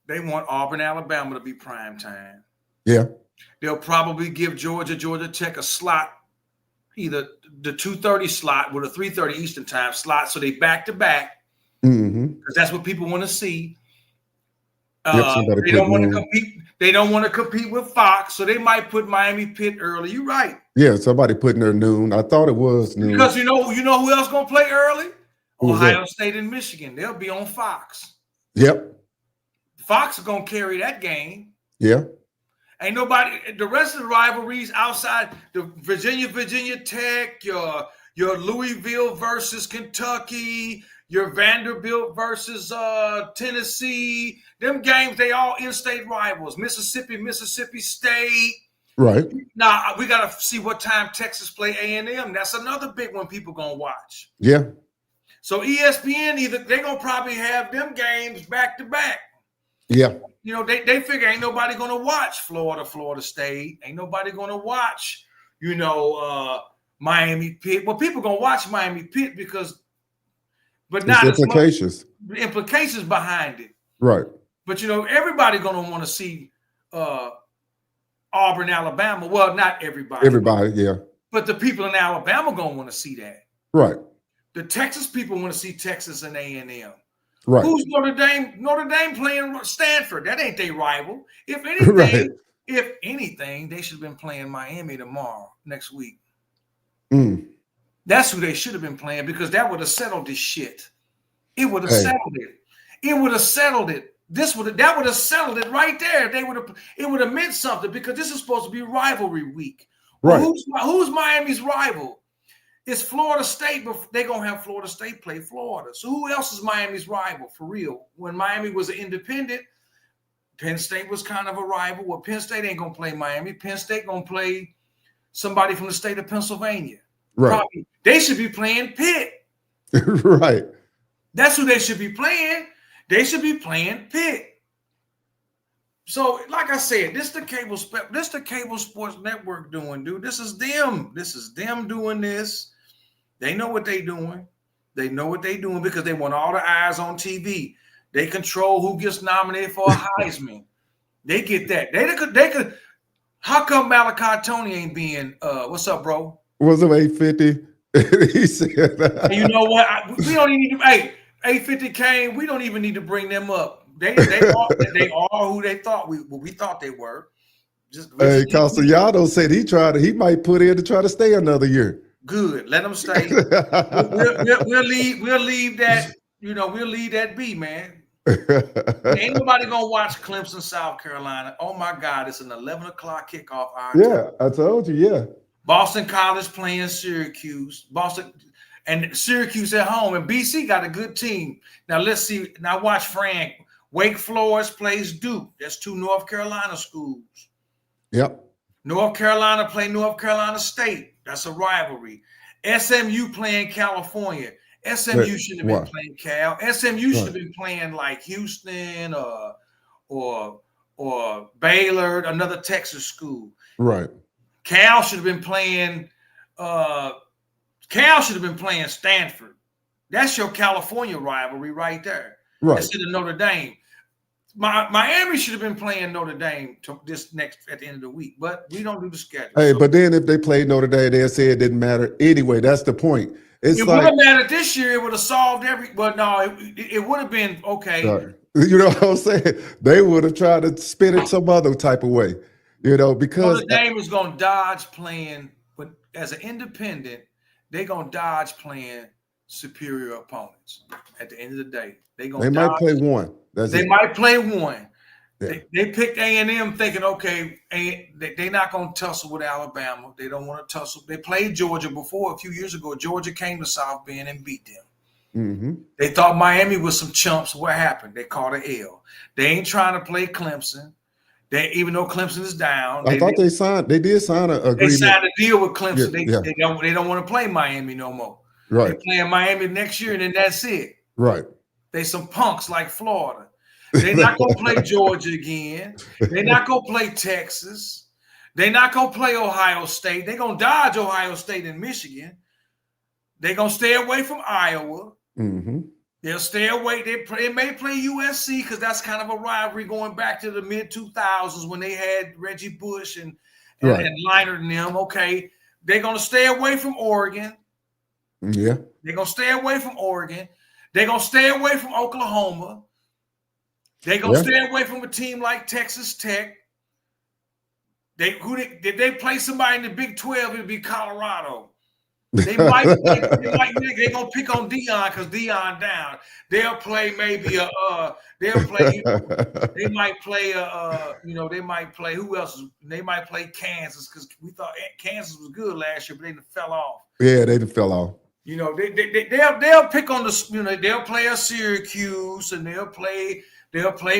D: they want Auburn, Alabama to be primetime.
C: Yeah,
D: they'll probably give Georgia Tech a slot. either the 2:30 slot with a 3:30 Eastern time slot, so they back to back because that's what people want to see. They don't want to compete. They don't want to compete with Fox, so they might put Miami Pitt early. You're right.
C: Yeah, somebody putting their noon. I thought it was noon
D: because you know who else gonna play early? Ohio State and Michigan. They'll be on Fox.
C: Yep.
D: Fox is gonna carry that game.
C: Yeah.
D: Ain't nobody. The rest of the rivalries outside the Virginia Tech, your Louisville versus Kentucky, your Vanderbilt versus Tennessee. Them games, they all in-state rivals. Mississippi State.
C: Right.
D: Now we gotta see what time Texas play A&M. That's another big one people gonna watch.
C: Yeah.
D: So ESPN they're gonna probably have them games back to back.
C: Yeah.
D: You know, they figure ain't nobody gonna watch Florida State. Ain't nobody gonna watch, Miami Pitt. Well, people gonna watch Miami Pitt but not
C: as implications.
D: Much implications behind it.
C: Right.
D: But everybody gonna want to see Auburn, Alabama. Well, not everybody.
C: Everybody, yeah.
D: But the people in Alabama gonna want to see that.
C: Right.
D: The Texas people want to see Texas and A&M.
C: Right.
D: Who's Notre Dame? Notre Dame playing Stanford. That ain't their rival. If anything, they should have been playing Miami next week. That's who they should have been playing because that would have settled this shit. It would have settled it. It would have settled it. That would have settled it right there. It would have meant something because this is supposed to be rivalry week.
C: Right.
D: Well, who's Miami's rival? It's Florida State, but they're going to have Florida State play Florida. So who else is Miami's rival for real? When Miami was an independent, Penn State was kind of a rival. Well, Penn State ain't going to play Miami. Penn State going to play somebody from the state of Pennsylvania.
C: Right.
D: Probably. They should be playing Pitt.
C: Right.
D: That's who they should be playing. They should be playing Pitt. So, like I said, this the cable sports network doing, dude. This is them. This is them doing this. They know what they're doing. They know what they're doing because they want all the eyes on TV. They control who gets nominated for a Heisman. They get that. They could. How come Malachi Tony ain't being? What's up, bro?
C: Was it 850? He said.
D: And you know what? We don't even need to. Hey, 850 came. We don't even need to bring them up. They are who they thought we thought they were.
C: Hey, Castellano said he might put in to try to stay another year.
D: Good, let them stay. we'll leave that. We'll leave that be, man. Ain't nobody gonna watch Clemson, South Carolina. Oh my God, it's an 11 o'clock kickoff.
C: Yeah, I told you. Yeah.
D: Boston College playing Syracuse. And Syracuse at home, and BC got a good team. Now let's see. Now watch Frank. Wake Forest plays Duke. That's two North Carolina schools.
C: Yep.
D: North Carolina play North Carolina State. That's a rivalry. SMU playing California. SMU shouldn't have been playing Cal. SMU should have been playing like Houston or Baylor, another Texas school.
C: Right.
D: Cal should have been playing Stanford. That's your California rivalry right there.
C: Right.
D: Instead of Notre Dame. Miami should have been playing Notre Dame at the end of the week, but we don't do the schedule.
C: Hey, but then if they played Notre Dame, they'd say it didn't matter anyway. That's the point.
D: It would have mattered this year. It would have solved but no, it would have been okay.
C: Sorry. You know what I'm saying? They would have tried to spin it some other type of way, because
D: Notre Dame is going to dodge playing, but as an independent, they're going to dodge playing superior opponents. At the end of the day, they
C: might play one.
D: Might play one.
C: Yeah.
D: They picked A&M thinking, okay, they're not going to tussle with Alabama. They don't want to tussle. They played Georgia before a few years ago. Georgia came to South Bend and beat them.
C: Mm-hmm.
D: They thought Miami was some chumps. What happened? They caught an L. They ain't trying to play Clemson. Even though Clemson is down.
C: They did sign an agreement.
D: They signed a deal with Clemson.
C: Yeah.
D: They don't want to play Miami no more.
C: Right.
D: They're playing Miami next year, and then that's it.
C: Right.
D: They some punks like Florida. They're not going to play Georgia again. They're not going to play Texas. They're not going to play Ohio State. They're going to dodge Ohio State and Michigan. They're going to stay away from Iowa.
C: Mm-hmm.
D: They'll stay away. They may play USC because that's kind of a rivalry going back to the mid-2000s when they had Reggie Bush and Leonard and them. Okay, They're going to stay away from Oregon.
C: Yeah.
D: They're going to stay away from Oregon. They're going to stay away from Oklahoma. They're going to stay away from a team like Texas Tech. Did they play somebody in the Big 12, it'd be Colorado. They're going to pick on Dion because Dion down. They'll play maybe they might play who else? They might play Kansas because we thought Kansas was good last year, but they fell off.
C: Yeah, they fell off.
D: They'll pick on they'll play a Syracuse and they'll play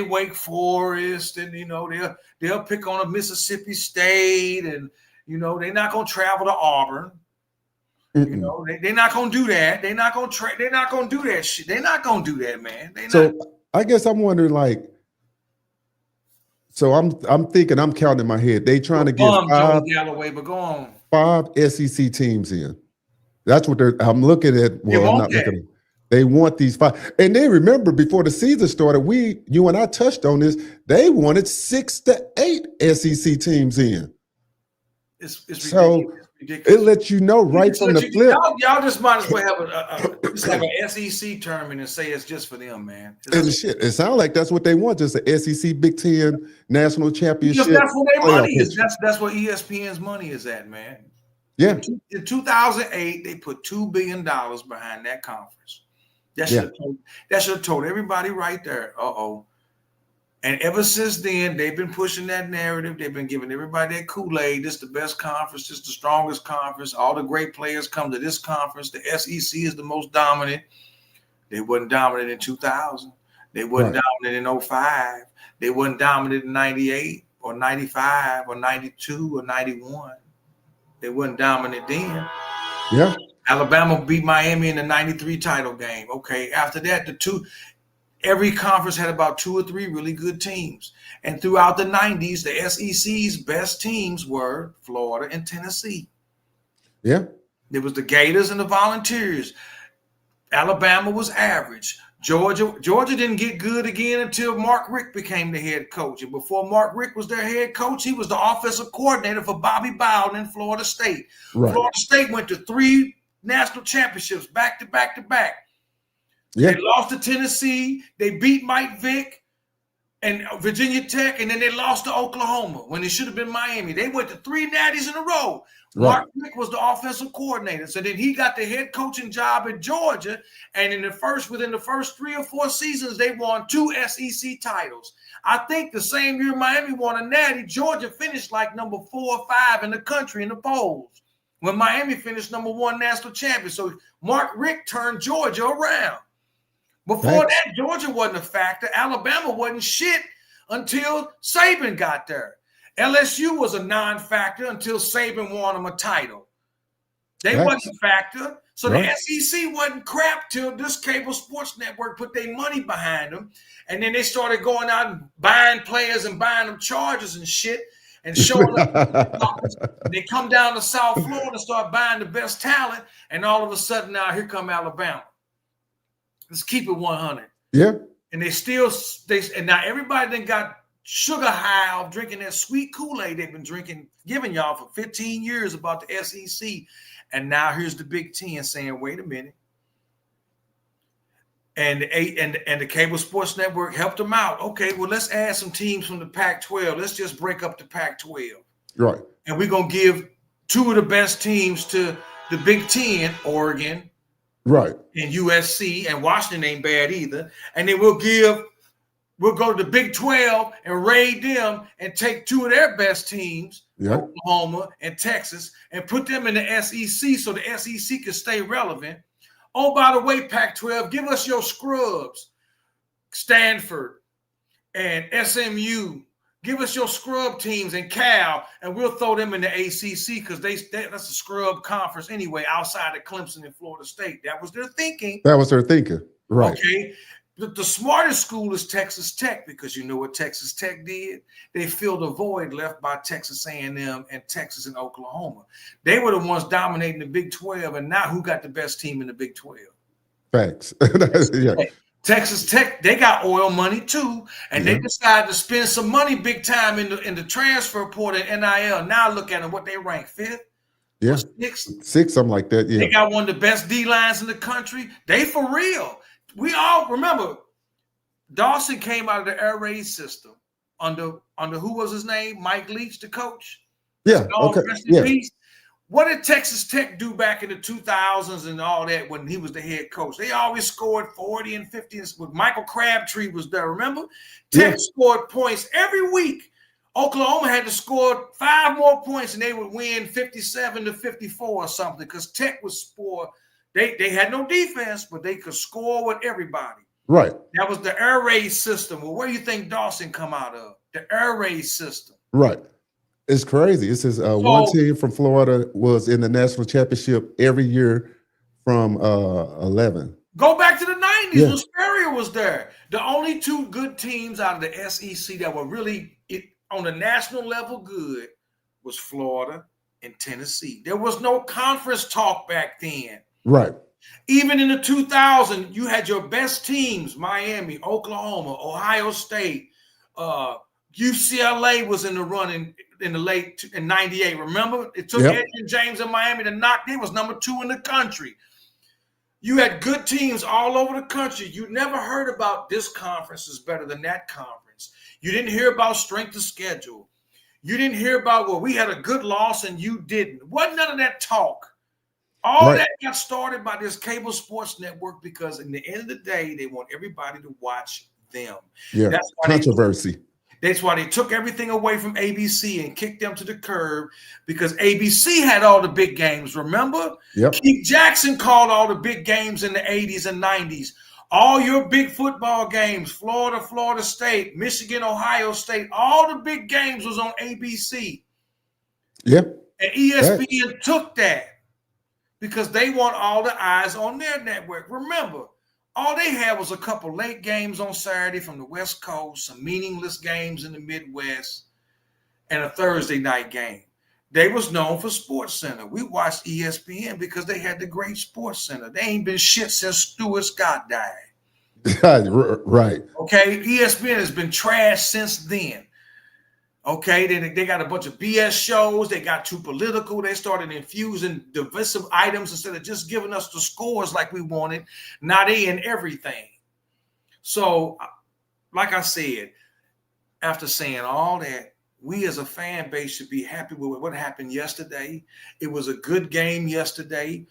D: Wake Forest and they'll pick on a Mississippi State and they're not going to travel to Auburn. They're not going to do that. They're not going to do that shit. They're not going to do that, man.
C: I guess I'm wondering, I'm thinking, I'm counting in my head. They trying to get five SEC teams in. That's what I'm looking at. Well, I'm not looking at. They want these five. And they remember before the season started, you and I touched on this, they wanted 6 to 8 SEC teams in.
D: It's ridiculous.
C: It lets you know right from the flip.
D: Y'all just might as well have an SEC tournament and say it's just for them, man.
C: It sounds like that's what they want, just an SEC Big Ten national championship.
D: Because that's where their money is. That's where ESPN's money is at, man.
C: Yeah.
D: In 2008, they put $2 billion behind that conference. That should have told everybody right there, And ever since then, they've been pushing that narrative. They've been giving everybody that Kool-Aid. This is the best conference. This is the strongest conference. All the great players come to this conference. The SEC is the most dominant. They wasn't dominant in 2000. They wasn't dominant in 05. They wasn't dominant in 98 or 95 or 92 or 91. They wasn't dominant then.
C: Yeah.
D: Alabama beat Miami in the 93 title game. Okay. After that, every conference had about 2 or 3 really good teams. And throughout the 90s, the SEC's best teams were Florida and Tennessee.
C: Yeah.
D: There was the Gators and the Volunteers. Alabama was average. Georgia didn't get good again until Mark Richt became the head coach. And before Mark Richt was their head coach, he was the offensive coordinator for Bobby Bowden in Florida State. Right. Florida State went to 3 national championships back to back to back. Yeah. They lost to Tennessee. They beat Mike Vick and Virginia Tech, and then they lost to Oklahoma when it should have been Miami. They went to 3 natties in a row. Right. Mark Richt was the offensive coordinator. So then he got the head coaching job at Georgia, and within the first 3 or 4 seasons, they won 2 SEC titles. I think the same year Miami won a natty, Georgia finished like number 4 or 5 in the country in the polls when Miami finished number 1 national champion. So Mark Richt turned Georgia around. Before that, Georgia wasn't a factor. Alabama wasn't shit until Saban got there. LSU was a non-factor until Saban won them a title. They wasn't a factor. So the SEC wasn't crap till this cable sports network put their money behind them. And then they started going out and buying players and buying them charges and shit and showing up. They come down to South Florida and start buying the best talent. And all of a sudden now here come Alabama. Let's keep it 100. Yeah. And and now everybody then got sugar high off drinking that sweet Kool-Aid they've been giving y'all for 15 years about the SEC. And now here's the Big Ten saying, wait a minute. And the cable sports network helped them out. Okay, well, let's add some teams from the Pac-12. Let's just break up the Pac-12. Right. And we're going to give 2 of the best teams to the Big Ten, Oregon, right, and USC, and Washington ain't bad either. And then we'll go to the Big 12 and raid them and take 2 of their best teams, Oklahoma and Texas, and put them in the SEC so the SEC can stay relevant. Oh, by the way, Pac-12, give us your scrubs, Stanford and SMU. Give us your scrub teams and Cal, and we'll throw them in the ACC because that's a scrub conference anyway, outside of Clemson and Florida State. That was their thinking. Right. Okay. The smartest school is Texas Tech because you know what Texas Tech did? They filled a void left by Texas A&M and Texas and Oklahoma. They were the ones dominating the Big 12, and now who got the best team in the Big 12? Facts. Yeah. Texas Tech, they got oil money too, and they decided to spend some money big time in the transfer portal and NIL. Now look at them, what they rank 5th.
C: Yeah.
D: or 6.
C: 6, something like that. Yeah.
D: They got one of the best D lines in the country. They for real. We all remember Dawson came out of the air raid system under who was his name? Mike Leach, the coach.
C: Yeah. Okay.
D: Rest in
C: Yeah.
D: peace. What did Texas Tech do back in the 2000s and all that when he was the head coach? They always scored 40 and 50. With Michael Crabtree was there, remember? Tech scored points every week. Oklahoma had to score 5 more points and they would win 57-54 or something because Tech was score. They had no defense, but they could score with everybody.
C: Right.
D: That was the air raid system. Well, where do you think Dawson come out of? The air raid system.
C: Right. It's crazy. It says one team from Florida was in the national championship every year from 11.
D: Go back to the 90s when Spurrier was there. The only 2 good teams out of the SEC that were really on the national level good was Florida and Tennessee. There was no conference talk back then.
C: Right.
D: Even in the 2000s, you had your best teams, Miami, Oklahoma, Ohio State, UCLA was in the running in the late in 98. Remember? It took Edgerrin James and Miami to knock. They was number 2 in the country. You had good teams all over the country. You never heard about this conference is better than that conference. You didn't hear about strength of schedule. You didn't hear about, well, we had a good loss and you didn't. Wasn't none of that talk. All that got started by this cable sports network because in the end of the day, they want everybody to watch them.
C: Yeah,
D: that's why
C: controversy.
D: That's why they took everything away from ABC and kicked them to the curb because ABC had all the big games, remember?
C: Yep.
D: Keith Jackson called all the big games in the 80s and 90s. All your big football games, Florida, Florida State, Michigan, Ohio State, all the big games was on ABC.
C: Yep.
D: And ESPN took that because they want all the eyes on their network. Remember, all they had was a couple late games on Saturday from the West Coast, some meaningless games in the Midwest, and a Thursday night game. They was known for Sports Center. We watched ESPN because they had the great Sports Center. They ain't been shit since Stuart Scott died.
C: Right.
D: Okay, ESPN has been trash since then. Okay, they got a bunch of BS shows. They got too political. They started infusing divisive items instead of just giving us the scores like we wanted. Now they in everything. So, like I said, after saying all that, we as a fan base should be happy with what happened yesterday. It was a good game yesterday.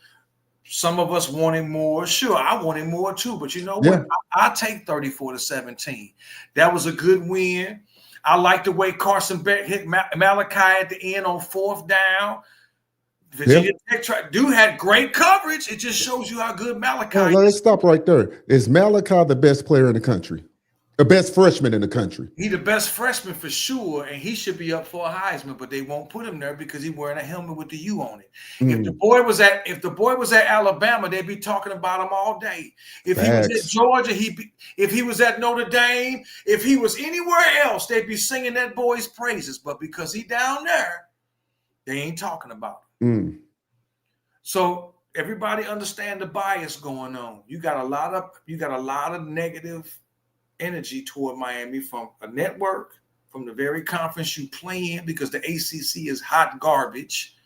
D: Some of us wanted more. Sure, I wanted more too. But you know what? I'll take 34-17. That was a good win. I like the way Carson Beck hit Malachi at the end on 4th down. Virginia Tech dude had great coverage. It just shows you how good Malachi is.
C: Let's stop right there. Is Malachi the best player in the country? The best freshman in the country?
D: He's the best freshman for sure, and he should be up for a Heisman, but they won't put him there because he's wearing a helmet with the U on it. If the boy was at Alabama, they'd be talking about him all day. If he was at Georgia, if he was at Notre Dame, if he was anywhere else, they'd be singing that boy's praises. But because he's down there, they ain't talking about him. So everybody understand the bias going on. You got a lot of negative energy toward Miami from a network, from the very conference you play in, because the ACC is hot garbage.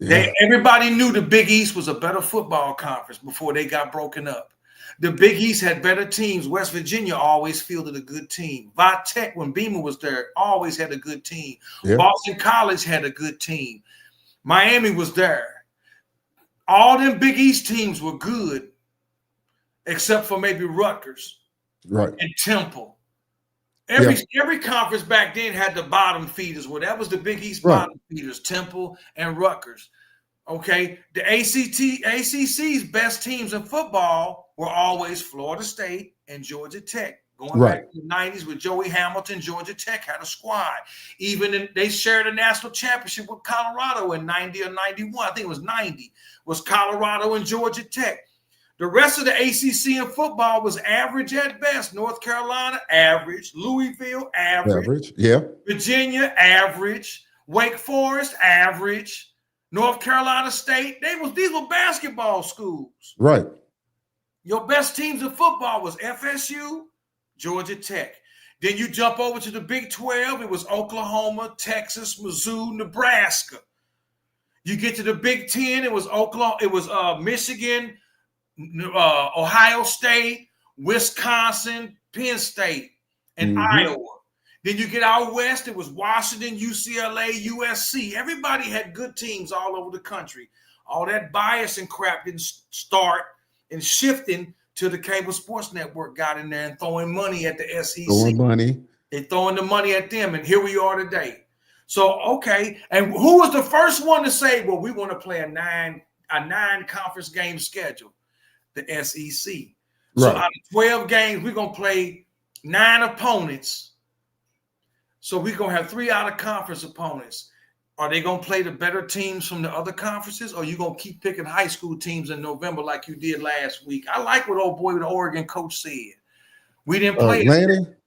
D: Everybody knew the Big East was a better football conference before they got broken up. The Big East had better teams. West Virginia always fielded a good team. Tech, when Beamer was there, always had a good team. Boston College had a good team. Miami was there. All them Big East teams were good, except for maybe Rutgers.
C: Right.
D: And Temple. Every conference back then had the bottom feeders. Well, that was the Big East bottom feeders, Temple and Rutgers. Okay. The ACC's best teams in football were always Florida State and Georgia Tech. Going back to the 90s with Joey Hamilton, Georgia Tech had a squad. They shared a national championship with Colorado in 90 or 91. I think it was 90. Was Colorado and Georgia Tech. The rest of the ACC in football was average at best. North Carolina, average. Louisville, average. Virginia, average. Wake Forest, average. North Carolina State, these were basketball schools.
C: Right.
D: Your best teams in football was FSU, Georgia Tech. Then you jump over to the Big 12. It was Oklahoma, Texas, Mizzou, Nebraska. You get to the Big Ten, it was Oklahoma, it was Michigan, Ohio State, Wisconsin, Penn State, and Iowa. Then you get out west, it was Washington, UCLA, USC. Everybody had good teams all over the country. All that bias and crap didn't start, and shifting to the cable sports network got in there and throwing money at the SEC.
C: Throwing money.
D: They're throwing the money at them, and here we are today. So, okay, and who was the first one to say, well, we want to play a nine conference game schedule? The SEC. So out of 12 games, we're going to play 9 opponents. So we're going to have 3 out of conference opponents. Are they going to play the better teams from the other conferences, or are you going to keep picking high school teams in November like you did last week? I like what old boy, the Oregon coach said. We didn't play.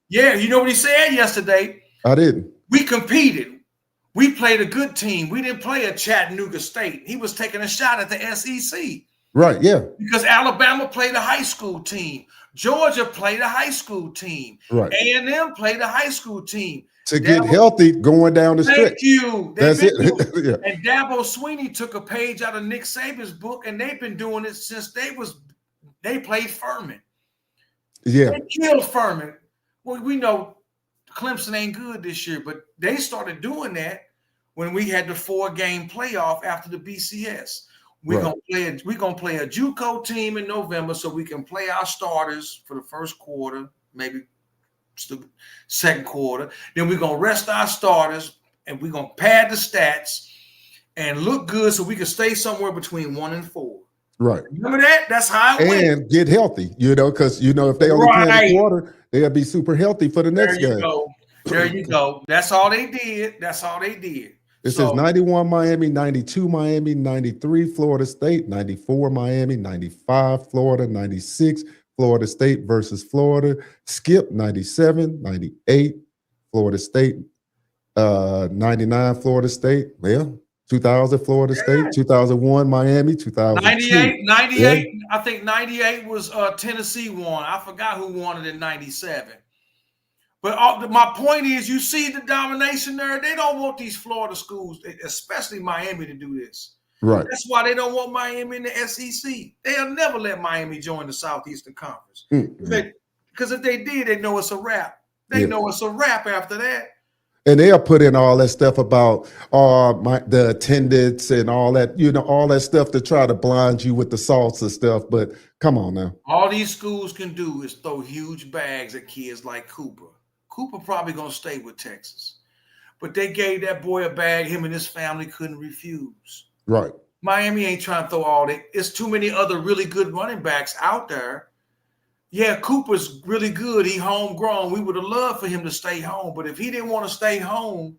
D: Yeah, you know what he said yesterday?
C: I didn't.
D: We competed. We played a good team. We didn't play a Chattanooga State. He was taking a shot at the SEC.
C: Right, yeah.
D: Because Alabama played a high school team. Georgia played a high school team.
C: Right.
D: A&M played a high school team.
C: To get healthy going down the stretch.
D: Thank you.
C: That's it.
D: Yeah. And Dabo Swinney took a page out of Nick Saban's book, and they've been doing it since they played Furman.
C: Yeah.
D: They killed Furman. Well, we know Clemson ain't good this year, but they started doing that when we had the 4-game playoff after the BCS. We're gonna play a JUCO team in November so we can play our starters for the first quarter, maybe the second quarter. Then we're gonna rest our starters and we're gonna pad the stats and look good so we can stay somewhere between 1 and 4.
C: Right.
D: Remember that? That's how it went.
C: And get healthy, because if they only play the quarter, they'll be super healthy for the next game.
D: There you go. That's all they did.
C: It says 91 Miami, 92 Miami, 93 Florida State, 94 Miami, 95 Florida, 96 Florida State versus Florida. Skip 97, 98 Florida State, 99 Florida State. Well, 2000 Florida State, 2001 Miami, 2002.
D: 98.
C: Yeah.
D: I think 98 was Tennessee won. I forgot who won it in 97. But my point is, you see the domination there. They don't want these Florida schools, especially Miami, to do this.
C: Right.
D: That's why they don't want Miami in the SEC. They'll never let Miami join the Southeastern Conference. Because if they did, they know it's a wrap. They know it's a wrap after that.
C: And they'll put in all that stuff about the attendance and all that, all that stuff to try to blind you with the salsa stuff. But come on now.
D: All these schools can do is throw huge bags at kids like Cooper. Cooper probably going to stay with Texas. But they gave that boy a bag him and his family couldn't refuse.
C: Right.
D: Miami ain't trying to throw all that. It's too many other really good running backs out there. Yeah, Cooper's really good. He homegrown. We would have loved for him to stay home. But if he didn't want to stay home,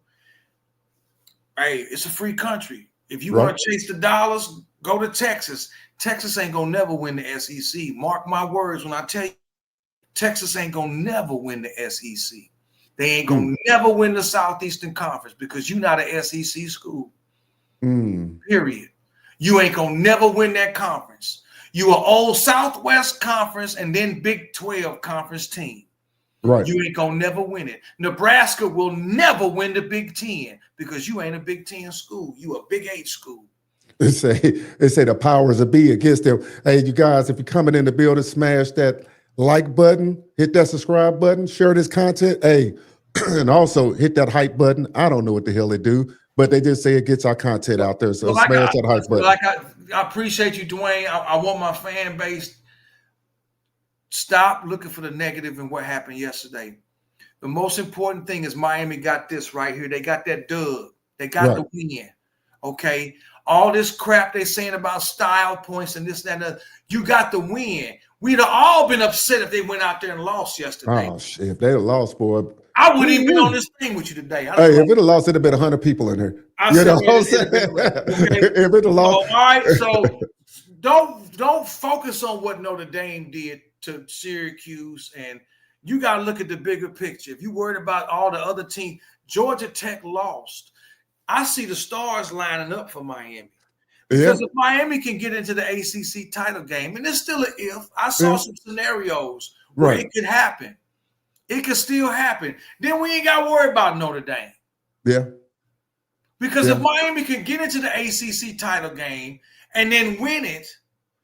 D: hey, it's a free country. If you want to chase the dollars, go to Texas. Texas ain't going to never win the SEC. Mark my words when I tell you, Texas ain't going to never win the SEC. They ain't going to never win the Southeastern Conference because you're not an SEC school. Period. You ain't going to never win that conference. You are old Southwest Conference and then Big 12 conference team.
C: Right.
D: You ain't going to never win it. Nebraska will never win the Big 10 because you ain't a Big 10 school. You a Big 8 school.
C: They say the powers of be against them. Hey, you guys, if you're coming in the building, smash that like button, hit that subscribe button, share this content. Hey, and also hit that hype button. I don't know what the hell they do, but they just say it gets our content out there. So smash that hype button.
D: I appreciate you, Dwayne. I want my fan base stop looking for the negative in what happened yesterday. The most important thing is Miami got this right here. They got that dub. They got the win. Okay. All this crap they saying about style points and this, that, and that. You got the win. We'd have all been upset if they went out there and lost yesterday.
C: Oh, shit. If they'd have lost, boy.
D: I wouldn't even been on this thing with you today.
C: Hey, if it had lost, it'd have been 100 people in here. If it had lost.
D: All right, so don't focus on what Notre Dame did to Syracuse, and you got to look at the bigger picture. If you're worried about all the other teams, Georgia Tech lost. I see the stars lining up for Miami. Because if Miami can get into the ACC title game, and it's still an if, I saw some scenarios where it could happen. It could still happen. Then we ain't got to worry about Notre Dame.
C: Yeah.
D: Because if Miami can get into the ACC title game and then win it,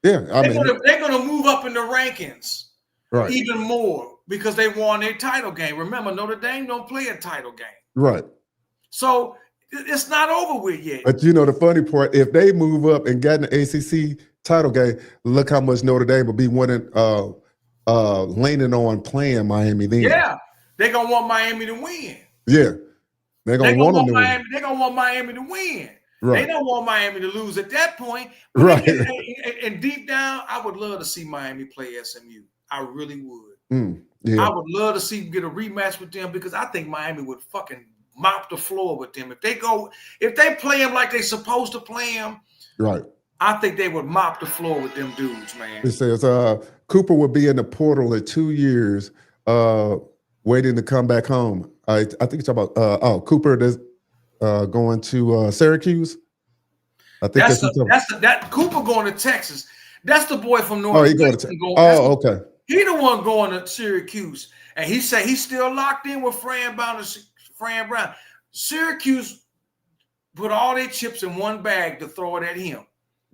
C: they're
D: gonna move up in the rankings even more because they won their title game. Remember, Notre Dame don't play a title game.
C: Right.
D: So it's not over with yet.
C: But the funny part, if they move up and get in the ACC title game, look how much Notre Dame will be winning, leaning on playing Miami then.
D: Yeah, they're gonna want Miami to win.
C: Yeah, they're gonna want them to
D: Miami.
C: win.
D: They're gonna want Miami to win.
C: Right.
D: They don't want Miami to lose at that point.
C: Right.
D: And deep down, I would love to see Miami play SMU. I really would.
C: Yeah.
D: I would love to see them get a rematch with them because I think Miami would fucking mop the floor with them. If they play them like they're supposed to play them,
C: right.
D: I think they would mop the floor with them dudes, man.
C: It says Cooper will be in the portal in 2 years, waiting to come back home. I think it's about Cooper is going to Syracuse. I think
D: that Cooper going to Texas. That's the boy from North.
C: Oh, he going to Texas. Okay.
D: He the one going to Syracuse, and he say he's still locked in with Fran Brown. Syracuse put all their chips in one bag to throw it at him.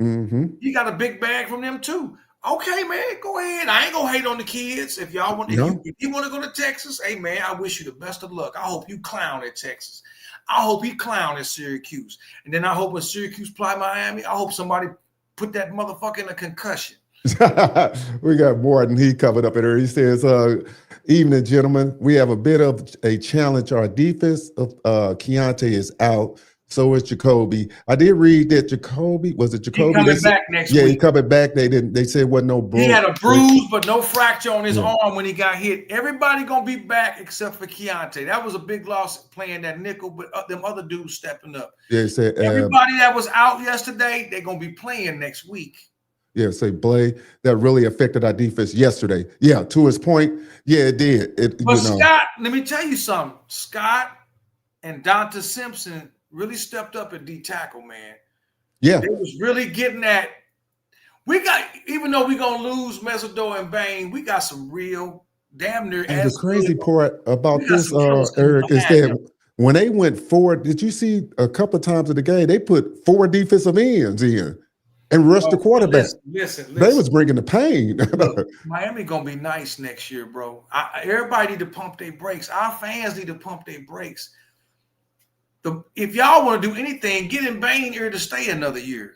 C: Mm-hmm.
D: He got a big bag from them too. Okay, man, go ahead. I ain't gonna hate on the kids. If y'all want, if you want to go to Texas, hey man, I wish you the best of luck. I hope you clown at Texas. I hope he clown at Syracuse, and then I hope when Syracuse play Miami, I hope somebody put that motherfucker in a concussion.
C: We got more than he covered up in there. He says, evening, gentlemen. We have a bit of a challenge. Our defense of Keontae is out. So is Jacoby. I did read that Jacoby, was it Jacoby?
D: He coming back next week.
C: Yeah, he coming back. They said wasn't no bruise.
D: He had a bruise, but no fracture on his arm when he got hit. Everybody gonna be back except for Keontae. That was a big loss playing that nickel, but them other dudes stepping up.
C: Yeah, he said
D: everybody that was out yesterday, they're gonna be playing next week.
C: Yeah, say Blay, that really affected our defense yesterday. Yeah, to his point, yeah, it did.
D: But Scott, let me tell you something. Scott and Donta Simpson really stepped up at D tackle, man.
C: Yeah.
D: They was really getting at. Even though we're gonna lose Mesidor and Bain, we got some real damn near.
C: And the crazy part about this, Eric, is that when they went forward, did you see a couple of times in the game, they put 4 defensive ends in and rushed the quarterback.
D: Listen.
C: They was bringing the pain.
D: Look, Miami gonna be nice next year, bro. Everybody need to pump their brakes. Our fans need to pump their brakes. If y'all want to do anything, get in Bain here to stay another year.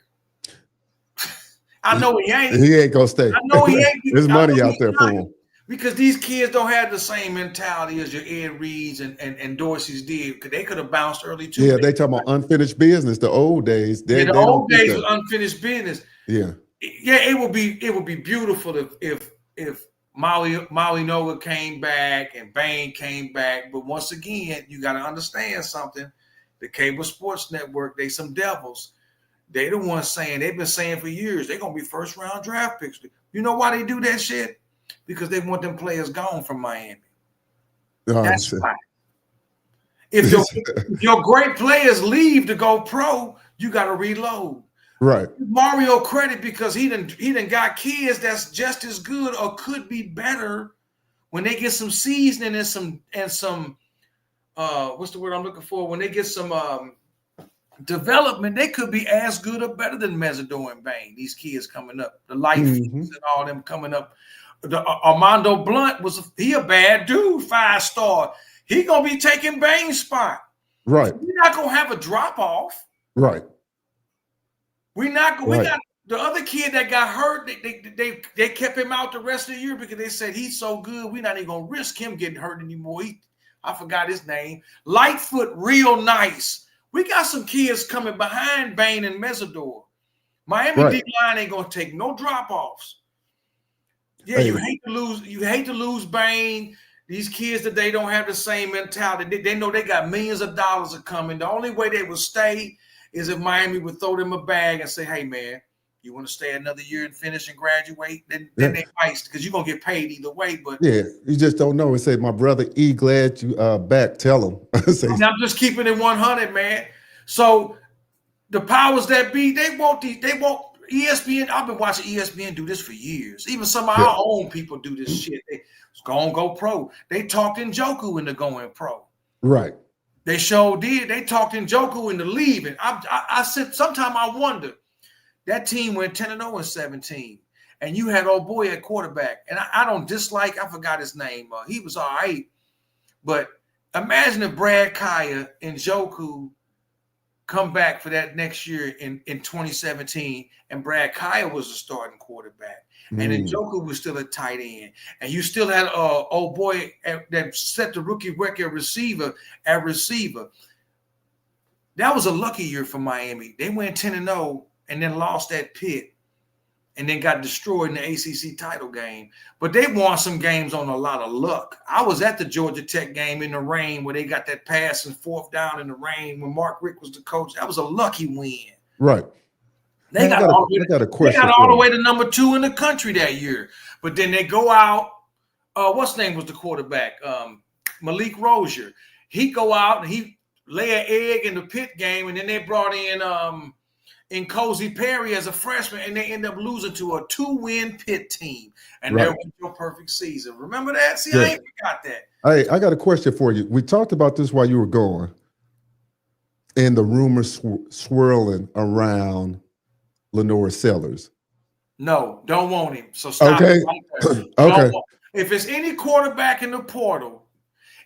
D: I know he ain't.
C: He ain't gonna stay.
D: I know he ain't.
C: There's money out there for him.
D: Because these kids don't have the same mentality as your Ed Reeds and Dorsey's did. Because they could have bounced early too.
C: Yeah, they talking about unfinished business. The old days.
D: The old days was unfinished business.
C: Yeah.
D: Yeah, it would be beautiful if Molly Noga came back and Bain came back. But once again, you got to understand something. The cable sports network, they some devils. They the ones saying, they've been saying for years, they're going to be first round draft picks. You know why they do that shit? Because they want them players gone from Miami. That's why. If your great players leave to go pro, you got to reload.
C: Right.
D: Mario credit because he done got kids that's just as good or could be better when they get some seasoning and some what's the word I'm looking for? When they get some development, they could be as good or better than Mesidor and Bain. These kids coming up, the life and all them coming up. Armando Blunt he a bad dude, 5-star. He gonna be taking Bain's spot.
C: Right.
D: So we're not gonna have a drop off.
C: Right.
D: We're not gonna. Right. We got the other kid that got hurt. They kept him out the rest of the year because they said he's so good. We're not even gonna risk him getting hurt anymore. I forgot his name. Lightfoot, real nice. We got some kids coming behind Bain and Mesidor. Miami D-line ain't gonna take no drop-offs. Yeah, you hate to lose Bain. These kids that they don't have the same mentality. They know they got millions of dollars coming. The only way they would stay is if Miami would throw them a bag and say, hey man, you want to stay another year and finish and graduate? Then they might, because you're gonna get paid either way. But
C: yeah, you just don't know. It said, my brother E, glad you back. Tell him.
D: I'm just keeping it 100, man. So the powers that be, they want ESPN. I've been watching ESPN do this for years. Even some of our own people do this shit. They go pro. They talked Njoku into going pro.
C: Right.
D: They sure did. They talked Njoku into leaving. I said, sometime I wonder, that team went 10-0 in 17, and you had old boy at quarterback. And I don't dislike, I forgot his name. He was all right. But imagine if Brad Kaya and Njoku come back for that next year in 2017, and Brad Kaya was the starting quarterback, and Njoku was still a tight end, and you still had old boy that set the rookie record receiver at receiver. That was a lucky year for Miami. They went 10-0 and then lost at Pitt, and then got destroyed in the ACC title game. But they won some games on a lot of luck. I was at the Georgia Tech game in the rain where they got that pass and fourth down in the rain when Mark Richt was the coach. That was a lucky win.
C: Right.
D: They got all the way to number 2 in the country that year. But then they go out. What's his name was the quarterback? Malik Rozier. He go out and he lay an egg in the Pitt game, and then they brought in Cozy Perry as a freshman, and they end up losing to a 2-win Pitt team. And there was your perfect season. Remember that? See, I ain't forgot that.
C: Hey, I got a question for you. We talked about this while you were gone, and the rumors swirling around Lenore Sellers.
D: No, don't want him. So stop.
C: Okay.
D: Right
C: okay.
D: If it's any quarterback in the portal,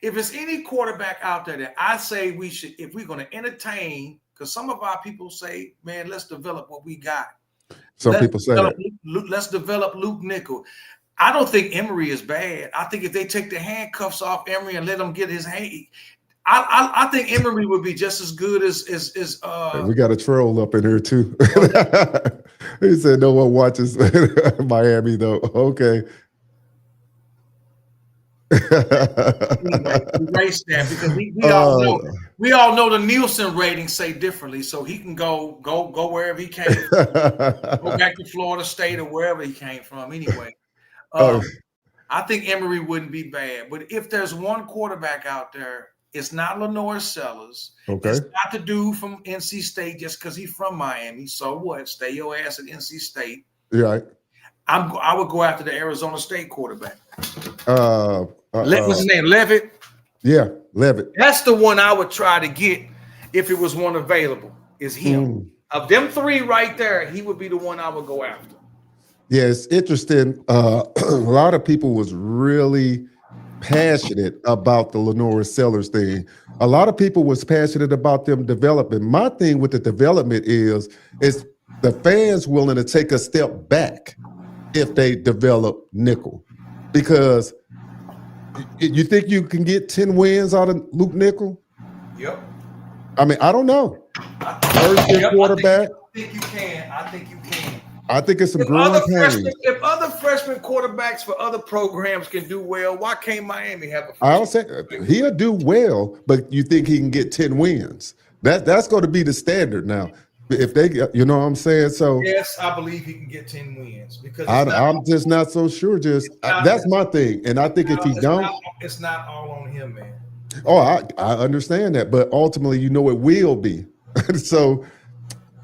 D: if it's any quarterback out there that I say we should, if we're going to entertain, because some of our people say, man, let's develop what we got.
C: People say that.
D: Let's develop Luke Nickel. I don't think Emory is bad. I think if they take the handcuffs off Emory and let him get his hand, I think Emory would be just as good as
C: we got a troll up in here too. He said no one watches Miami though. Okay.
D: Erase that because we all know the Nielsen ratings say differently, so he can go wherever he came from. Go back to Florida State or wherever he came from. Anyway, I think Emory wouldn't be bad, but if there's one quarterback out there, it's not Lenore Sellers.
C: Okay.
D: It's not the dude from NC State just because he's from Miami. So what? Stay your ass at NC State.
C: Right.
D: I would go after the Arizona State quarterback. What's his name? Levitt?
C: Yeah, Levitt.
D: That's the one I would try to get if it was one available, is him. Of them 3 right there, he would be the one I would go after.
C: Yeah, it's interesting. A lot of people was really passionate about the Lenore Sellers thing. A lot of people was passionate about them developing. My thing with the development is the fans willing to take a step back if they develop Nickel, because you think you can get 10 wins out of Luke Nickel?
D: Yep.
C: I mean, I don't know. First-year quarterback.
D: I think you can.
C: I think it's some growing pains.
D: If other freshman quarterbacks for other programs can do well, why can't Miami have a?
C: I'll say he'll do well, but you think he can get 10 wins? That's going to be the standard now. If they, you know what I'm saying? So
D: yes, I believe he can get 10 wins because
C: I'm just not so sure. That's my thing, and I think if he don't,
D: it's not all on him, man.
C: Oh, I understand that, but ultimately, it will be. So.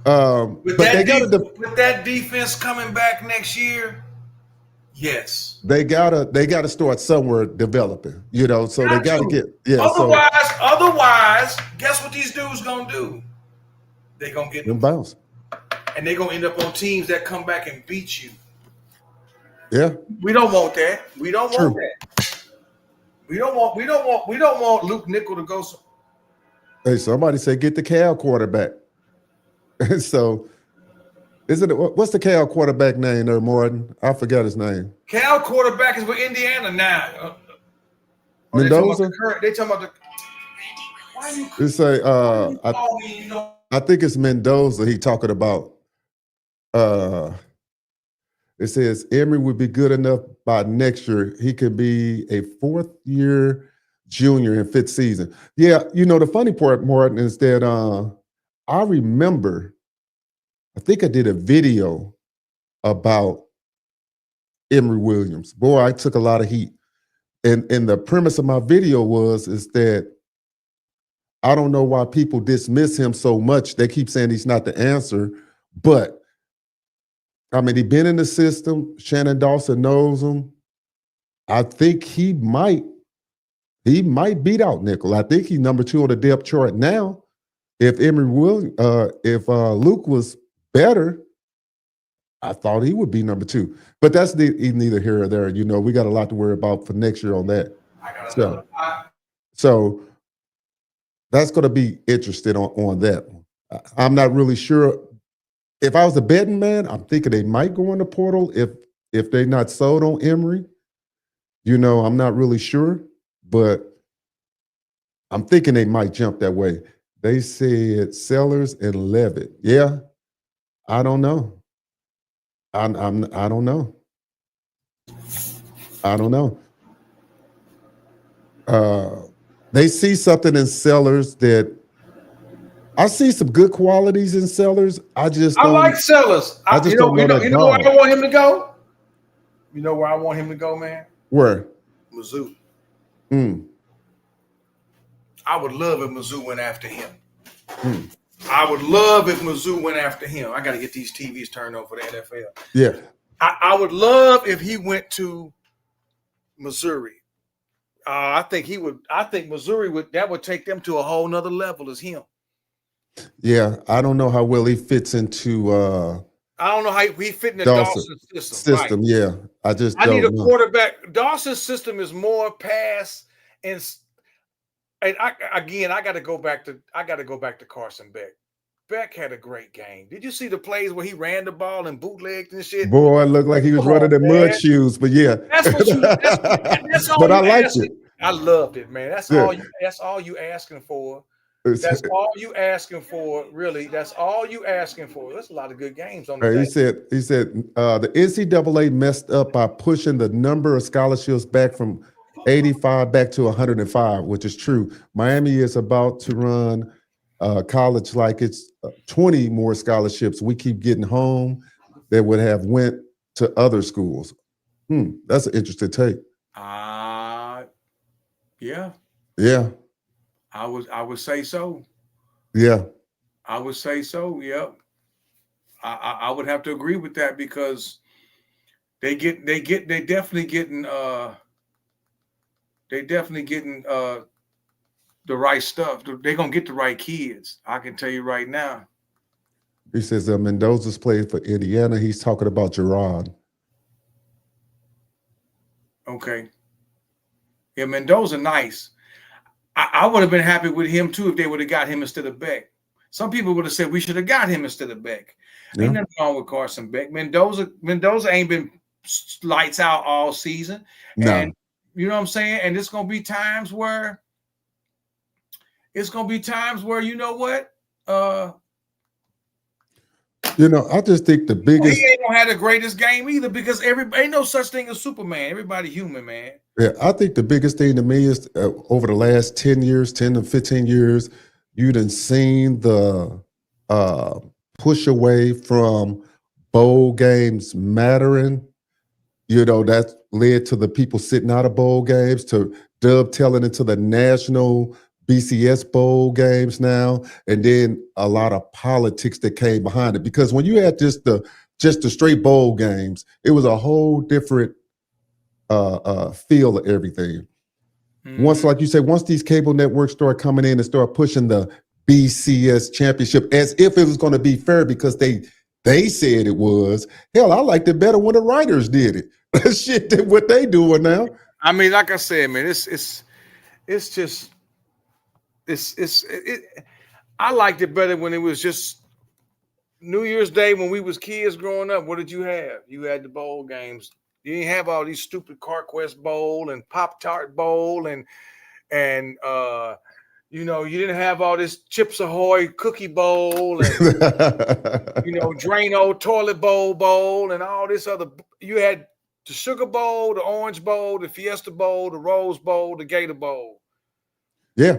D: With that defense coming back next year, yes,
C: they gotta start somewhere developing, so they gotta get
D: Otherwise, guess what these dudes gonna do? They gonna get
C: them bounce,
D: and they gonna end up on teams that come back and beat you.
C: Yeah,
D: we don't want that. We don't want that. We don't want Luke Nickel to go.
C: Hey, somebody say get the Cal quarterback. So, what's the Cal quarterback name there, Martin? I forgot his name.
D: Cal quarterback is with Indiana now.
C: Mendoza?
D: They talking about the. Why you?
C: They say, I think it's Mendoza. He talking about. It says Emory would be good enough by next year. He could be a 4th-year junior in 5th season. Yeah, the funny part, Martin, is that I remember, I think I did a video about Emory Williams. Boy, I took a lot of heat. And the premise of my video is that I don't know why people dismiss him so much. They keep saying he's not the answer. But, I mean, he's been in the system. Shannon Dawson knows him. I think he might he might beat out Nickel. I think he's number 2 on the depth chart now. If Luke was better, I thought he would be number 2. But that's neither here or there. You know, we got a lot to worry about for next year on that. So that's going to be interesting on that one. I'm not really sure. If I was a betting man, I'm thinking they might go in the portal if they're not sold on Emory. You know, I'm not really sure, but I'm thinking they might jump that way. They said Sellers and Levitt. Yeah, I don't know. I don't know. I don't know. They see something in Sellers that I see some good qualities in Sellers. I
D: like Sellers.
C: I just don't know
D: you know where I want him to go? You know where I want him to go, man?
C: Where?
D: Mizzou.
C: Mm.
D: I would love if Mizzou went after him.
C: Mm.
D: I would love if Mizzou went after him. I got to get these TVs turned on for the NFL.
C: Yeah.
D: I would love if he went to Missouri. I think Missouri would take them to a whole nother level as him.
C: Yeah, I don't know how well he fits into
D: I don't know how he fit in the Dawson system.
C: Right. Yeah, I
D: need a quarterback. Dawson's system is more pass and I got to go back to Carson Beck. Beck had a great game. Did you see the plays where he ran the ball and bootlegged and shit?
C: Boy, it looked like he was running in mud shoes, but yeah.
D: That's all
C: but I liked it.
D: I loved it, man. That's all you asking for. That's all you asking for, really. That's all you asking for. There's a lot of good games on the day.
C: He said the NCAA messed up by pushing the number of scholarships back from 85 back to 105, which is true. Miami is about to run college like it's 20 more scholarships. We keep getting home that would have went to other schools. That's an interesting take.
D: Yeah.
C: Yeah.
D: I would say so.
C: Yeah.
D: I would say so. Yep. I would have to agree with that because they definitely getting the right stuff. They're gonna get the right kids. I can tell you right now.
C: He says Mendoza's played for Indiana. He's talking about Gerard.
D: Okay. Yeah, Mendoza, nice. I would have been happy with him too if they would have got him instead of Beck. Some people would have said we should have got him instead of Beck. Yeah. Ain't nothing wrong with Carson Beck. Mendoza ain't been lights out all season.
C: No.
D: And you know what I'm saying? And it's gonna be times where you know what?
C: I just think the biggest.
D: He ain't gonna have the greatest game either because ain't no such thing as Superman. Everybody human, man.
C: Yeah, I think the biggest thing to me is over the last 10 to 15 years, you done seen the push away from bowl games mattering. That led to the people sitting out of bowl games to dovetailing into the national BCS bowl games now, and then a lot of politics that came behind it. Because when you had just the straight bowl games, it was a whole different feel of everything. Once, like you say, once these cable networks start coming in and start pushing the BCS championship as if it was going to be fair because they said it was. Hell, I liked it better when the writers did it. Shit, than what they doing now.
D: I mean, like I said, man, I liked it better when it was just New Year's Day when we was kids growing up. What did you have? You had the bowl games. You didn't have all these stupid CarQuest Bowl and Pop-Tart Bowl and you didn't have all this Chips Ahoy Cookie Bowl and Drano Toilet Bowl and all this other. You had the Sugar Bowl, the Orange Bowl, the Fiesta Bowl, the Rose Bowl, the Gator Bowl.
C: Yeah.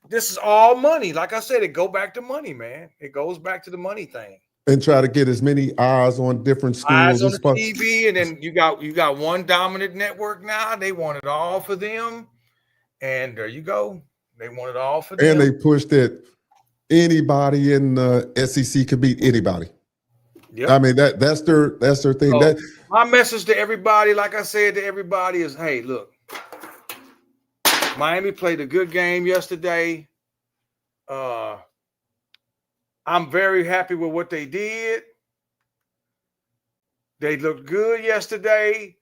D: This is all money. Like I said, it go back to money, man. It goes back to the money thing.
C: And try to get as many eyes on different schools.
D: Eyes on the TV, and then you got one dominant network now. They want it all for them, and there you go. They want it all for them.
C: And they pushed that anybody in the SEC could beat anybody. Yep. I mean that's their thing.
D: So my message to everybody, like I said to everybody, is hey, look, Miami played a good game yesterday. I'm very happy with what they did. They looked good yesterday.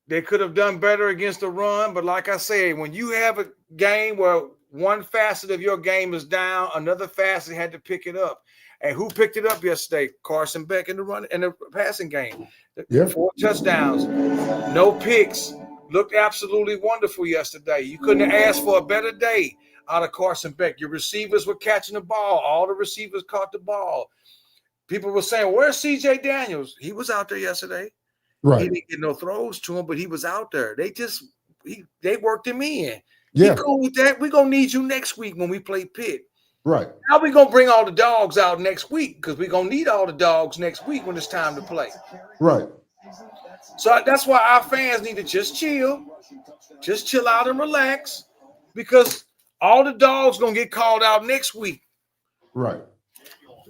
D: They could have done better against the run, but like I said, when you have a game where one facet of your game is down, another facet had to pick it up. And who picked it up yesterday? Carson Beck in the passing game.
C: Yeah.
D: 4 touchdowns, no picks. Looked absolutely wonderful yesterday. You couldn't have asked for a better day out of Carson Beck. Your receivers were catching the ball. All the receivers caught the ball. People were saying, where's CJ Daniels? He was out there yesterday.
C: Right.
D: He didn't get no throws to him, but he was out there. They worked him in.
C: Yeah.
D: He cool with that. We're going to need you next week when we play Pitt.
C: Right.
D: Now we're going to bring all the dogs out next week because we're going to need all the dogs next week when it's time to play.
C: Right.
D: So that's why our fans need to just chill out and relax because all the dogs going to get called out next week.
C: Right.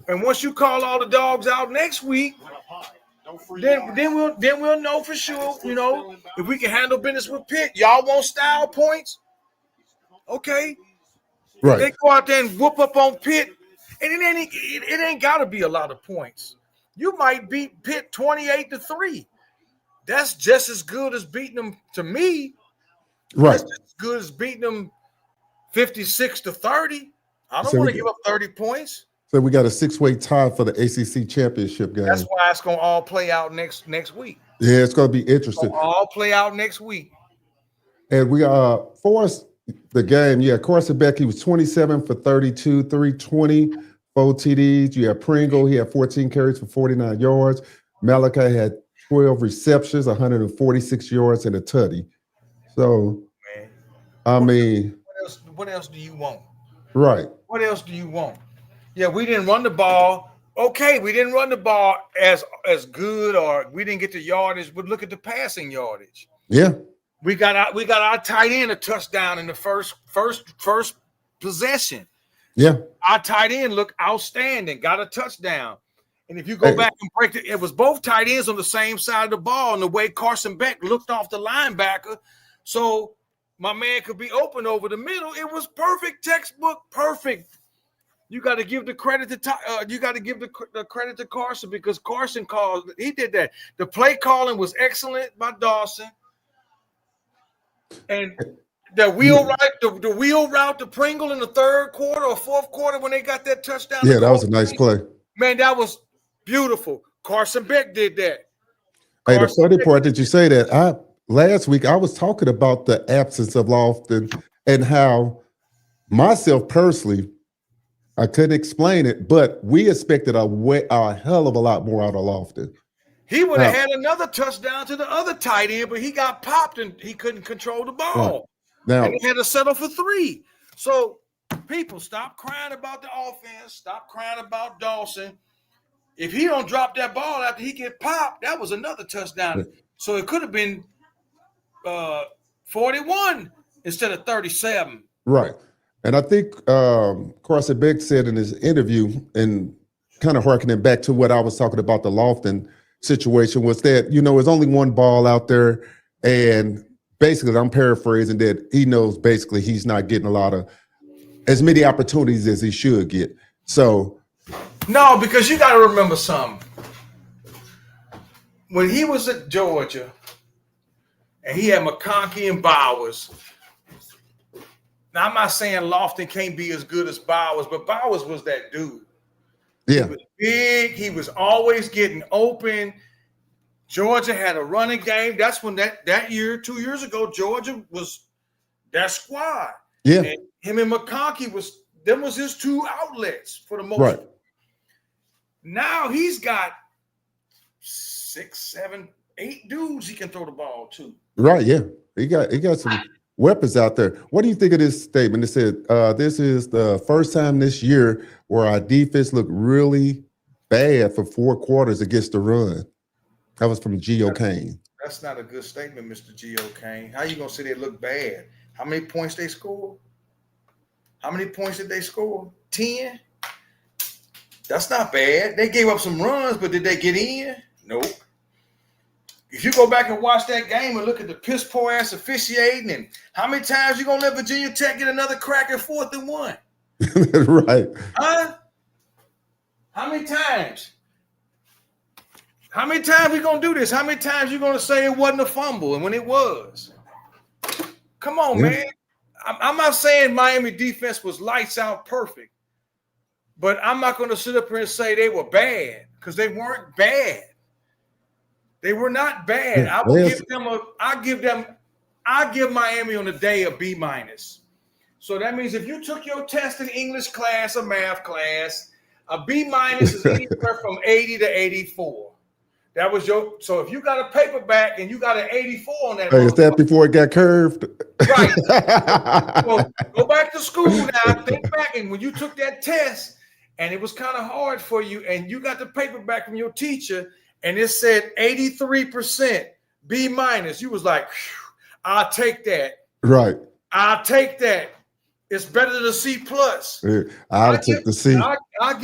D: And once you call all the dogs out next week, then we'll know for sure, if we can handle business with Pitt. Y'all want style points? Okay.
C: Right.
D: They go out there and whoop up on Pitt, and it ain't got to be a lot of points. You might beat Pitt 28-3. That's just as good as beating them to me.
C: Right.
D: That's just as good as beating them 56-30. I don't
C: So
D: want to give up 30 points.
C: So we got a 6-way tie for the ACC championship game.
D: That's why it's going to all play out next week.
C: Yeah, it's going to be interesting.
D: All play out next week.
C: And we for us, the game, Carson Beck, he was 27 for 32, 320, 4 TDs. You have Pringle, he had 14 carries for 49 yards. Malachi had 12 receptions, 146 yards, and a tutty. So,
D: Man.
C: I mean.
D: What else do you want?
C: Right.
D: What else do you want? Yeah, we didn't run the ball. Okay, we didn't run the ball as good, or we didn't get the yardage, but look at the passing yardage.
C: Yeah.
D: We got our tight end a touchdown in the first possession.
C: Yeah.
D: Our tight end looked outstanding, got a touchdown. And if you go back and break it was both tight ends on the same side of the ball, and the way Carson Beck looked off the linebacker, so my man could be open over the middle. It was perfect, textbook perfect. You got to give the credit to credit to Carson because Carson called. He did that. The play calling was excellent by Dawson, and the wheel route to Pringle in the third quarter or fourth quarter when they got that touchdown.
C: Yeah, that was a nice play.
D: Man, that was beautiful. Carson Beck did that.
C: Hey, the funny part that you say that last week I was talking about the absence of Lofton and how myself personally. I couldn't explain it, but we expected a hell of a lot more out of Lofton.
D: He would have had another touchdown to the other tight end, but he got popped and he couldn't control the ball.
C: Now,
D: and he had to settle for 3. So, people, stop crying about the offense. Stop crying about Dawson. If he don't drop that ball after he get popped, that was another touchdown. So, it could have been 41 instead of 37.
C: Right. And I think Carson Beck said in his interview, and kind of harkening back to what I was talking about the Lofton situation, was that, there's only one ball out there. And basically, I'm paraphrasing that he knows basically he's not getting as many opportunities as he should get. So.
D: No, because you got to remember something. When he was at Georgia and he had McConkey and Bowers. Now, I'm not saying Lofton can't be as good as Bowers, but Bowers was that dude.
C: Yeah.
D: He was big. He was always getting open. Georgia had a running game. That's when that year, 2 years ago, Georgia was that squad.
C: Yeah.
D: And him and McConkey was his 2 outlets for the most
C: part.
D: Right. Now he's got 6, 7, 8 dudes he can throw the ball to.
C: Right, yeah. He got some weapons out there. What do you think of this statement? It said, this is the first time this year where our defense looked really bad for 4 quarters against the run. That was from Gio Kane.
D: That's not a good statement, Mr. Gio Kane. How you going to say they look bad? How many points they scored? How many points did they score? 10? That's not bad. They gave up some runs, but did they get in? Nope. if you go back and watch that game and look at the piss poor ass officiating, and how many times you gonna let Virginia Tech get another crack at 4th and 1?
C: Right.
D: Huh? How many times? How many times we gonna do this? How many times you gonna say it wasn't a fumble and when it was? Come on, man. I'm not saying Miami defense was lights out perfect, but I'm not gonna sit up here and say they were bad because they weren't bad. They were not bad.
C: Yeah,
D: I give Miami on the day a B-. So that means if you took your test in English class or math class, a B- is anywhere from 80 to 84. That was so if you got a paperback and you got an 84 on that.
C: Hey, is that before it got curved?
D: Right. Well, go back to school now. Think back, and when you took that test and it was kind of hard for you, and you got the paperback from your teacher, and it said 83% B-, you was like, I'll take that.
C: Right.
D: I'll take that. It's better than a C+.
C: Yeah, I'll take the C.
D: I'll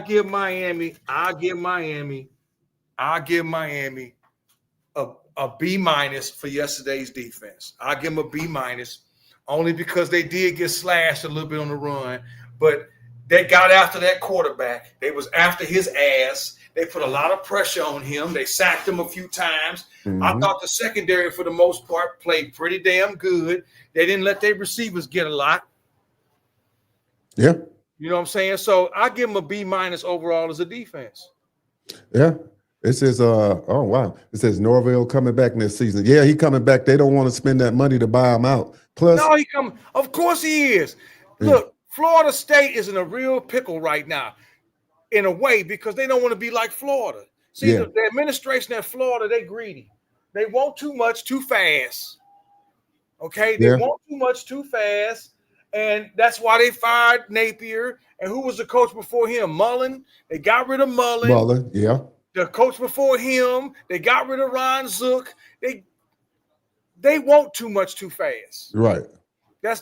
D: give Miami a B- for yesterday's defense. I'll give them a B- only because they did get slashed a little bit on the run, but they got after that quarterback. They was after his ass. They put a lot of pressure on him. They sacked him a few times. Mm-hmm. I thought the secondary, for the most part, played pretty damn good. They didn't let their receivers get a lot.
C: Yeah.
D: You know what I'm saying? So I give them a B- overall as a defense.
C: Yeah. It says, oh, wow. It says Norvell coming back next season. Yeah, he coming back. They don't want to spend that money to buy him out. Plus,
D: no, he coming. Of course he is. Yeah. Look, Florida State is in a real pickle right now, in a way, because they don't want to be like Florida. See, the administration at Florida, they greedy. They want too much too fast. Okay? They want too much too fast, and that's why they fired Napier. And who was the coach before him? Mullen. They got rid of Mullen.
C: Mullen, yeah.
D: The coach before him, they got rid of Ron Zook. They want too much too fast.
C: Right.
D: That's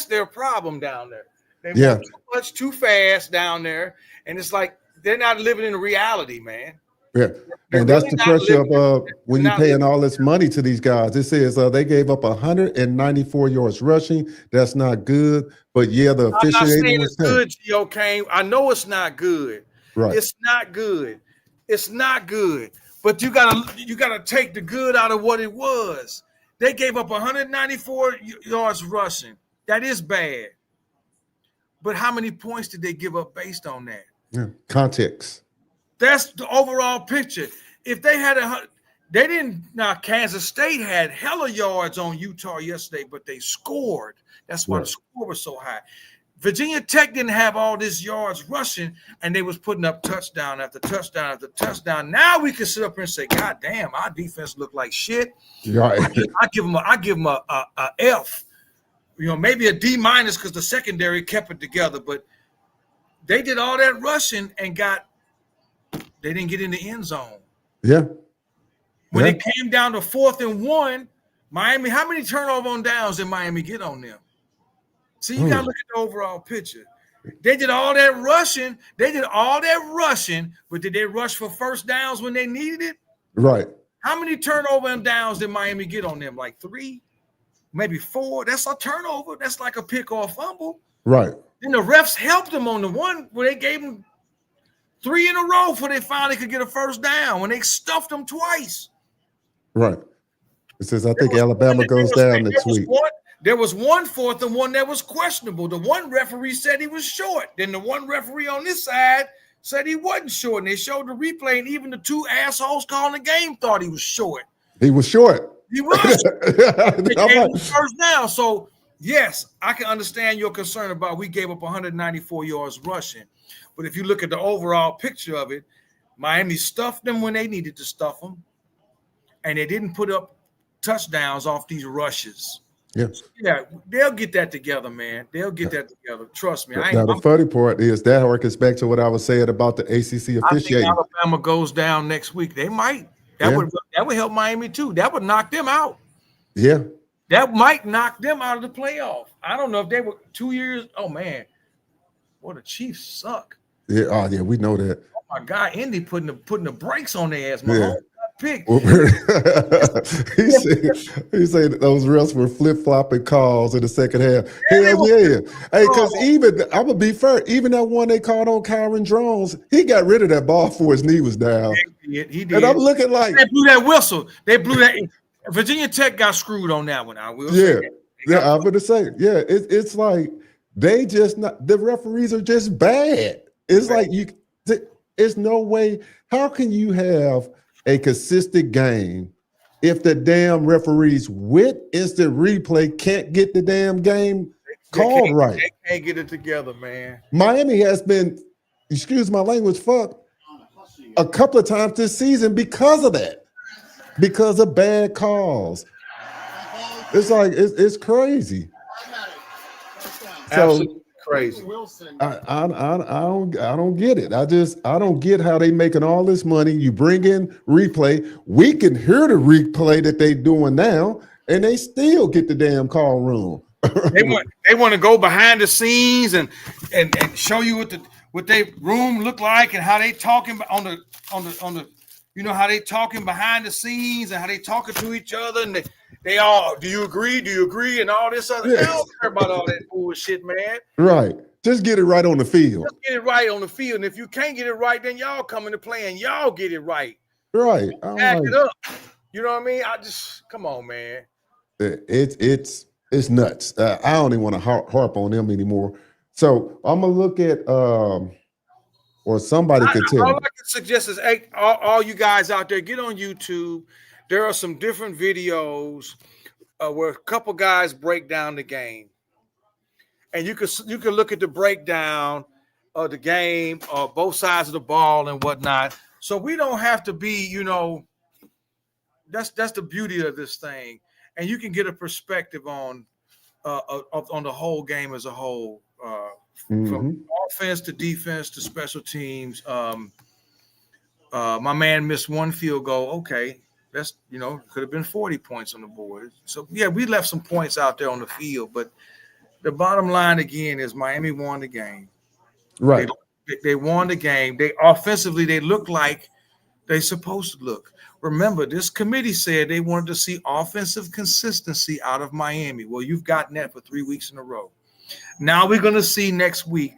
D: their problem down there. They want too much too fast down there, and it's like they're not living in reality, man.
C: Yeah, and that's the pressure of when you're paying all this money to these guys. It says they gave up 194 yards rushing. That's not good, but the officiating was
D: good. Gio Kane, I know it's not good.
C: Right,
D: it's not good. It's not good. But you gotta take the good out of what it was. They gave up 194 yards rushing. That is bad. But how many points did they give up based on that?
C: Yeah, context.
D: That's the overall picture. If they had they didn't. Now Kansas State had hella yards on Utah yesterday, but they scored. That's why the score was so high. Virginia Tech didn't have all this yards rushing, and they was putting up touchdown after touchdown after touchdown. Now we can sit up here and say, "God damn, our defense looked like shit."
C: Right.
D: I give them a F. You know, maybe a D- because the secondary kept it together, but they did all that rushing and they didn't get in the end zone.
C: Yeah.
D: When it came down to 4th and 1, Miami, how many turnover on downs did Miami get on them? See, you got to look at the overall picture. They did all that rushing. But did they rush for first downs when they needed it?
C: Right.
D: How many turnover and downs did Miami get on them? Like 3, maybe 4. That's a turnover. That's like a pick or a fumble.
C: Right.
D: Then the refs helped them on the one where they gave them 3 in a row before they finally could get a first down, when they stuffed them twice.
C: Right. It says, I think Alabama goes down next week.
D: There was 1 4th and 1 that was questionable. The one referee said he was short. Then the one referee on this side said he wasn't short. And they showed the replay, and even the 2 assholes calling the game thought he was short.
C: He was short.
D: He was. They gave him first down. So, yes, I can understand your concern about we gave up 194 yards rushing. But if you look at the overall picture of it, Miami stuffed them when they needed to stuff them, and they didn't put up touchdowns off these rushes. Yeah, they'll get that together, man. They'll get that together. Trust me.
C: Now, the funny part is that harkens back to what I was saying about the ACC officiating.
D: I think Alabama goes down next week. They might. That would help Miami too. That would knock them out.
C: Yeah.
D: That might knock them out of the playoff. I don't know if they were 2 years. Oh, man. Boy, the Chiefs suck.
C: Yeah, we know that.
D: Oh my guy Indy putting the brakes on their ass.
C: Yeah.
D: Mahomes got picked.
C: he said those refs were flip-flopping calls in the second half.
D: Yeah, they
C: Hell
D: were.
C: yeah. Hey, because
D: Oh.
C: even, I'm going to be fair, even that one they called on Kyron Jones, he got rid of that ball before his knee was down.
D: He did.
C: And I'm looking like,
D: They blew that whistle. They blew that. Virginia Tech got screwed on that one. I will say
C: yeah.
D: that.
C: Yeah, I'm going to say, yeah, it's like they just not, the referees are just bad. It's like it's no way. How can you have a consistent game if the damn referees with instant replay can't get the damn game called right?
D: They can't get it together, man.
C: Miami has been, excuse my language, fucked a couple of times this season because of that, because of bad calls. It's like it's crazy.
D: Absolutely crazy.
C: I don't get it. I don't get how they making all this money. You bring in replay. We can hear the replay that they doing now, and they still get the damn call wrong.
D: They want to go behind the scenes and show you what they room look like and how they talking on the you know how they talking behind the scenes and how they talking to each other and they all do you agree and all this other.
C: Yeah.
D: I don't care about all that bullshit, man.
C: Right. Just get it right on the field.
D: Just get it right on the field, and if you can't get it right, then y'all come into play and y'all get it right.
C: Right.
D: Back it up. You know what I mean? I just come on, man.
C: It's nuts. I don't even want to harp on them anymore. So I'm gonna look at or somebody could tell.
D: All I can suggest is, hey, all you guys out there, get on YouTube. There are some different videos where a couple guys break down the game, and you can look at the breakdown of the game, both sides of the ball and whatnot. So we don't have to be, you know, that's the beauty of this thing, and you can get a perspective on the whole game as a whole, from offense to defense to special teams. My man missed one field goal. Okay. That's, you know, could have been 40 points on the board. So, yeah, we left some points out there on the field. But the bottom line, again, is Miami won the game.
C: Right.
D: They won the game. They offensively, they look like they're supposed to look. Remember, this committee said they wanted to see offensive consistency out of Miami. Well, you've gotten that for 3 weeks in a row. Now we're going to see next week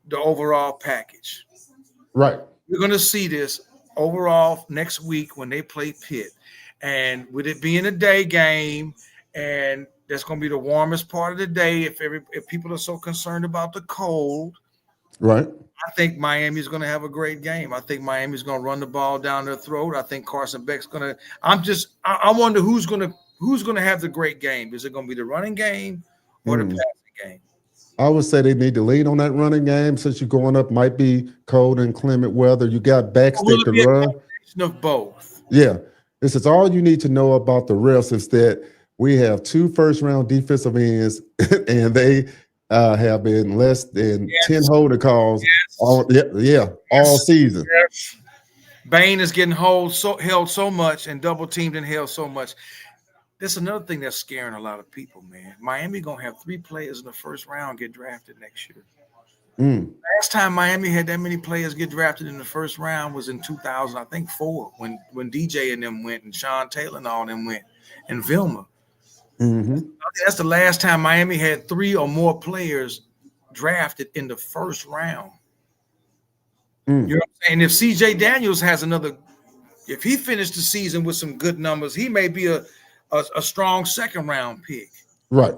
D: the overall package.
C: Right.
D: We're going to see this overall next week when they play Pitt, and with it being a day game, and that's going to be the warmest part of the day. If people are so concerned about the cold,
C: right?
D: I think Miami's going to have a great game. I think Miami's going to run the ball down their throat. I think Carson Beck's going to. I wonder who's going to have the great game. Is it going to be the running game or the passing game?
C: I would say they need to lean on that running game since you're going up. Might be cold and inclement weather. You got backstick to run.
D: Of both.
C: Yeah, this is all you need to know about the refs is that we have 2 first-round defensive ends, and they have been less than 10 holding calls all season.
D: Yes. Bain is getting held so much and double teamed and held so much. That's another thing that's scaring a lot of people, man. Miami gonna have 3 players in the first round get drafted next year. Last time Miami had that many players get drafted in the first round was in 2004 when DJ and them went and Sean Taylor and all them went and Vilma. I think that's the last time Miami had 3 or more players drafted in the first round. You know what I'm saying? If CJ Daniels has if he finished the season with some good numbers, he may be a strong second round pick.
C: Right.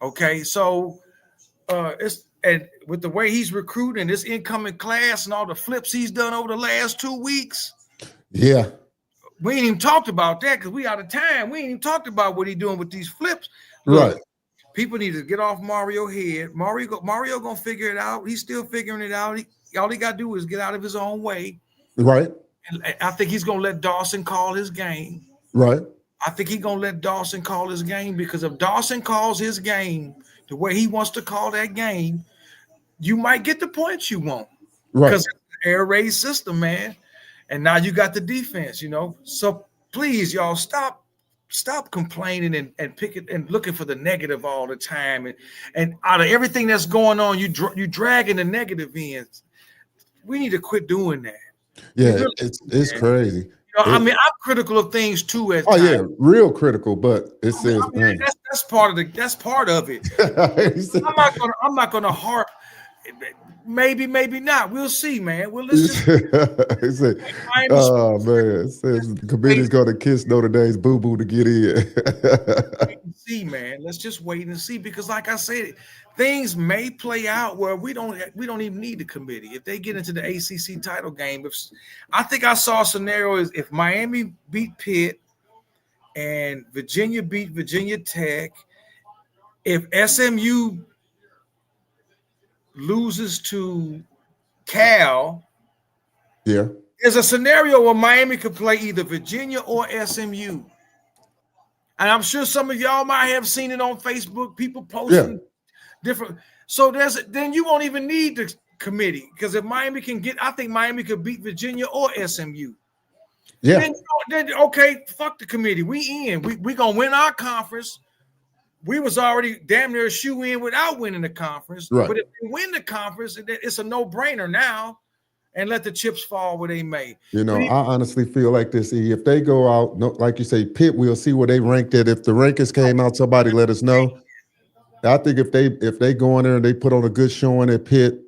D: Okay. So and with the way he's recruiting this incoming class and all the flips he's done over the last 2 weeks.
C: Yeah.
D: We ain't even talked about that because we out of time. We ain't even talked about what he's doing with these flips. Look,
C: right.
D: People need to get off Mario head. Mario gonna figure it out. He's still figuring it out. All he got to do is get out of his own way.
C: Right.
D: And I think he's gonna let Dawson call his game.
C: Right.
D: I think he's gonna let Dawson call his game because if Dawson calls his game the way he wants to call that game, you might get the points you want.
C: Right.
D: Because it's an air raid system, man. And now you got the defense, you know. So please, y'all, stop complaining and picking and looking for the negative all the time. And out of everything that's going on, you dragging the negative in. we need to quit doing that.
C: Yeah,
D: really
C: it's crazy.
D: I mean, I'm critical of things too at
C: Oh
D: times.
C: yeah, real critical, but it says
D: that's part of it. I'm not gonna harp. Maybe not. We'll see, man. Well, let's just
C: oh man, it says the committee's gonna kiss Notre Dame's boo-boo to get in.
D: Wait and see, man. Let's just wait and see, because like I said, things may play out where we don't even need the committee. If they get into the ACC title game, I think I saw a scenario is if Miami beat Pitt and Virginia beat Virginia Tech, if SMU loses to Cal,
C: yeah,
D: there's a scenario where Miami could play either Virginia or SMU. And I'm sure some of y'all might have seen it on Facebook, people posting different. So then you won't even need the committee, because if Miami can I think Miami could beat Virginia or SMU.
C: Yeah.
D: Then okay, fuck the committee. We in. We gonna win our conference. We was already damn near a shoe in without winning the conference.
C: Right.
D: But if we win the conference, it's a no-brainer now, and let the chips fall where they may.
C: I honestly feel like this. If they go out, like you say, Pitt, we'll see where they ranked it. If the rankings came out, somebody let us know. I think if they go in there and they put on a good showing at Pitt,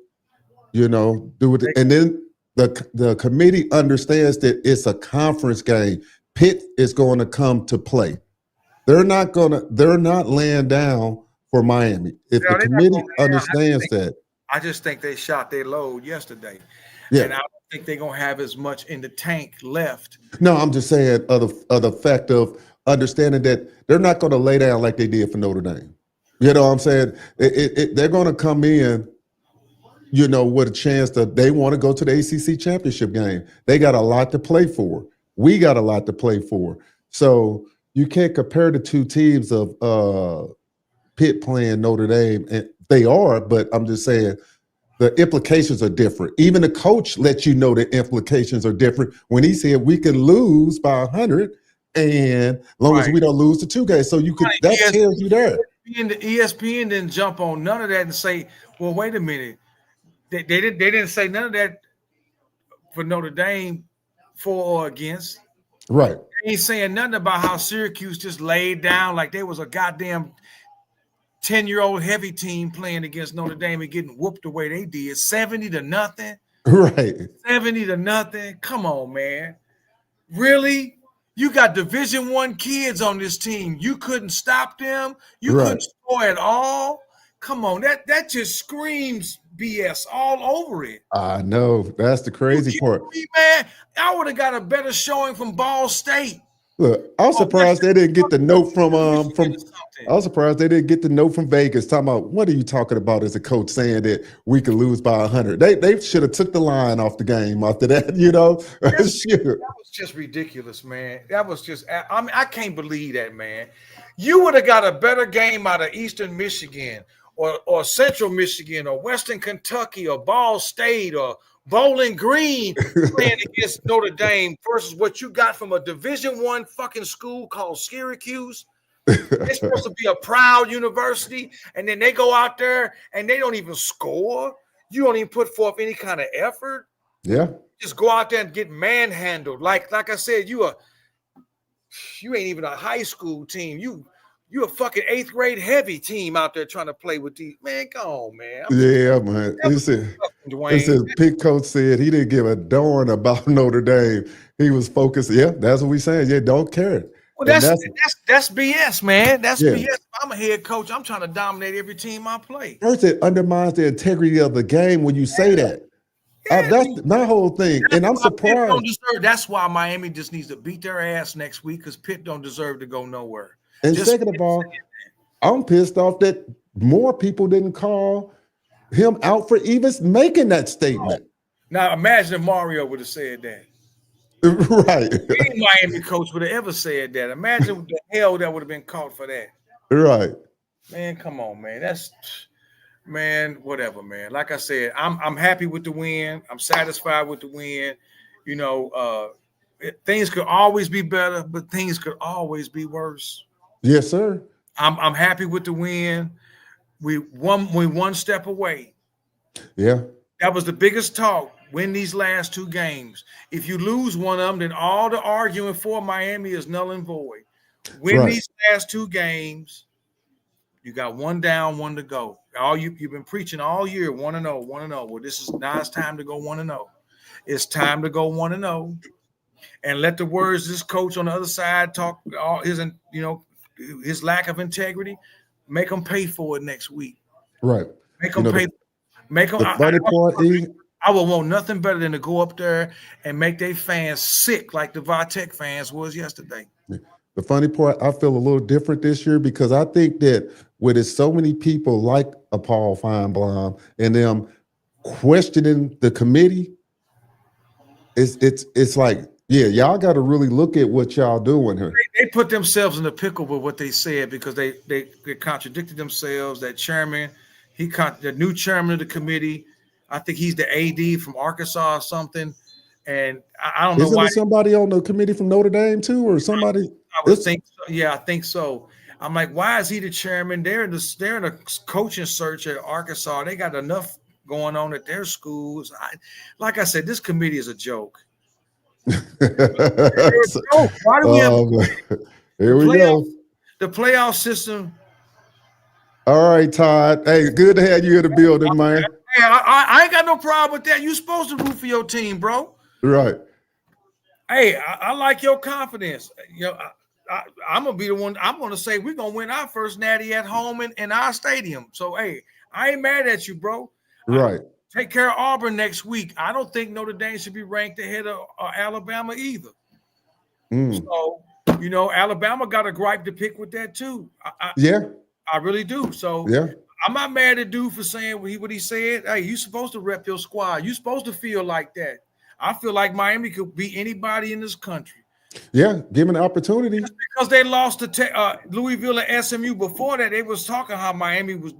C: do it, and then the committee understands that it's a conference game. Pitt is going to come to play. They're not laying down for Miami. If the committee understands that.
D: I just think they shot their load yesterday.
C: Yeah.
D: And I don't think they're going to have as much in the tank left.
C: No, I'm just saying of the fact of understanding that they're not going to lay down like they did for Notre Dame. You know what I'm saying? They're going to come in, with a chance that they want to go to the ACC championship game. They got a lot to play for. We got a lot to play for. So you can't compare the two teams of Pitt playing Notre Dame. And they are, but I'm just saying the implications are different. Even the coach lets you know the implications are different when he said we can lose by 100, and as long as we don't lose the 2 games. So that tells you there.
D: The ESPN didn't jump on none of that and say, well, wait a minute. They didn't say none of that for Notre Dame for or against.
C: Right.
D: They ain't saying nothing about how Syracuse just laid down like they was a goddamn 10-year-old heavy team playing against Notre Dame and getting whooped the way they did, 70-0.
C: Right.
D: 70-0. Come on, man. Really? You got Division I kids on this team. You couldn't stop them. You couldn't score at all. Come on, that just screams BS all over it.
C: I know. That's the crazy part.
D: Man, I would have got a better showing from Ball State.
C: Look, I was surprised they didn't get the note from. I was surprised they didn't get the note from Vegas talking about what are you talking about as a coach saying that we could lose by 100. They should have took the line off the game after that. That
D: was just ridiculous, man. That was just. I mean, I can't believe that, man. You would have got a better game out of Eastern Michigan or Central Michigan or Western Kentucky or Ball State or Bowling Green playing against Notre Dame versus what you got from a Division I fucking school called Syracuse. They're supposed to be a proud university, and then they go out there and they don't even score. You don't even put forth any kind of effort.
C: Yeah.
D: Just go out there and get manhandled. Like I said, you ain't even a high school team. You a fucking 8th grade heavy team out there trying to play with these. Man, go on, man.
C: Man. It says Pitt coach said he didn't give a darn about Notre Dame. He was focused. Yeah, that's what we saying. Yeah, don't care.
D: Well, that's BS, man. That's BS. I'm a head coach. I'm trying to dominate every team I play.
C: First, it undermines the integrity of the game when you say that. That's my whole thing. And I'm surprised.
D: That's why Miami just needs to beat their ass next week, because Pitt don't deserve to go nowhere.
C: And second of all, I'm pissed off that more people didn't call him out for even making that statement.
D: Now, imagine if Mario would have said that.
C: Right.
D: Any Miami coach would have ever said that. Imagine what the hell that would have been caught for that.
C: Right.
D: Man, come on, man. Whatever, man. Like I said, I'm happy with the win. I'm satisfied with the win. Things could always be better, but things could always be worse.
C: Yes, sir.
D: I'm happy with the win. We one step away.
C: Yeah.
D: That was the biggest talk Win these last 2 games. If you lose one of them, then all the arguing for Miami is null and void. Win these last 2 games. You got 1 down, 1 to go. You've been preaching all year, 1-0, 1-0. Well, now it's time to go 1-0. It's time to go 1-0, and let the words this coach on the other side talk all his lack of integrity. Make them pay for it next week.
C: Right.
D: Make them pay. Make them.
C: The funny part,
D: I would want nothing better than to go up there and make their fans sick like the Vitek fans was yesterday.
C: The funny part, I feel a little different this year because I think that with it, so many people like a Paul Feinbaum and them questioning the committee, it's like, yeah, y'all got to really look at what y'all doing here.
D: They put themselves in the pickle with what they said because they contradicted themselves. That chairman, the new chairman of the committee, I think he's the AD from Arkansas or something. And I don't know why.
C: Isn't there somebody on the committee from Notre Dame too, or somebody?
D: I would think so. Yeah, I think so. I'm like, why is he the chairman? They're in a coaching search at Arkansas. They got enough going on at their schools. Like I said, this committee is a joke. Why do we have
C: here we go.
D: The playoff system.
C: All right, Todd. Hey, good to have you in the building, man.
D: Hey, I ain't got no problem with that. You supposed to root for your team, bro.
C: Right.
D: Hey, I like your confidence. I'm gonna be the one. I'm gonna say we're gonna win our first natty at home in our stadium. So hey, I ain't mad at you, bro.
C: Right.
D: Take care of Auburn next week. I don't think Notre Dame should be ranked ahead of Alabama either. So Alabama got a gripe to pick with that too. I really do. So
C: yeah,
D: I'm not mad at dude for saying what he said. Hey, you supposed to rep your squad. You supposed to feel like that. I feel like Miami could beat anybody in this country.
C: Yeah, given the opportunity.
D: Just because they lost to Louisville and SMU before that, they was talking how Miami was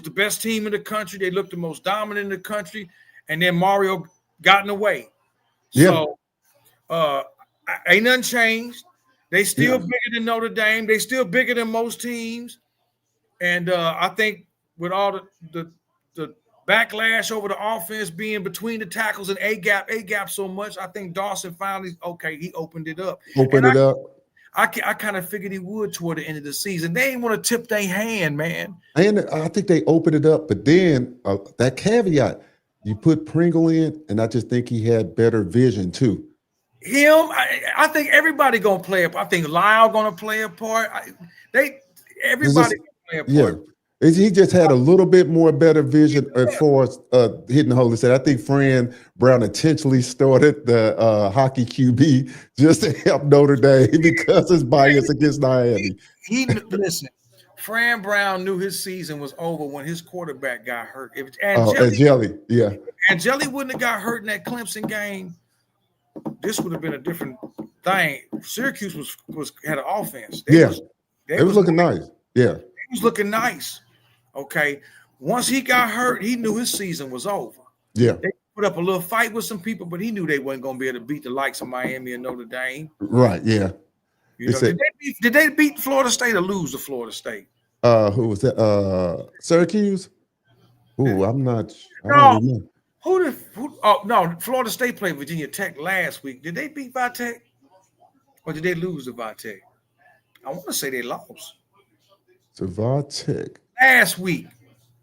D: the best team in the country. They looked the most dominant in the country, and then Mario got in the way.
C: Yeah.
D: So ain't nothing changed. They still bigger than Notre Dame. They still bigger than most teams. And I think with all the backlash over the offense being between the tackles and A gap so much, I think Dawson finally, he opened it up. I kind of figured he would toward the end of the season. They ain't want to tip their hand, man.
C: And I think they opened it up, but then that caveat, you put Pringle in, and I just think he had better vision too.
D: I think everybody gonna play a part. I think Lyle gonna play a part. Everybody gonna play a part.
C: Yeah. He just had a little bit more better vision as far as hitting the hole. I think Fran Brown intentionally started the hockey QB just to help Notre Dame because his bias against Miami.
D: Listen, Fran Brown knew his season was over when his quarterback got hurt.
C: Jelly, yeah.
D: And Jelly wouldn't have got hurt in that Clemson game, this would have been a different thing. Syracuse had an offense. It was looking nice.
C: Yeah.
D: It was looking nice. Okay. Once he got hurt, he knew his season was over.
C: Yeah.
D: They put up a little fight with some people, but he knew they wasn't going to be able to beat the likes of Miami and Notre Dame.
C: Right. Yeah.
D: Did they beat Florida State or lose to Florida State?
C: Who was that? Syracuse? Ooh, I'm not. I don't remember.
D: No, Florida State played Virginia Tech last week. Did they beat Vitek? Or did they lose to Vitek? I want to say they lost.
C: To Vitek.
D: Last week.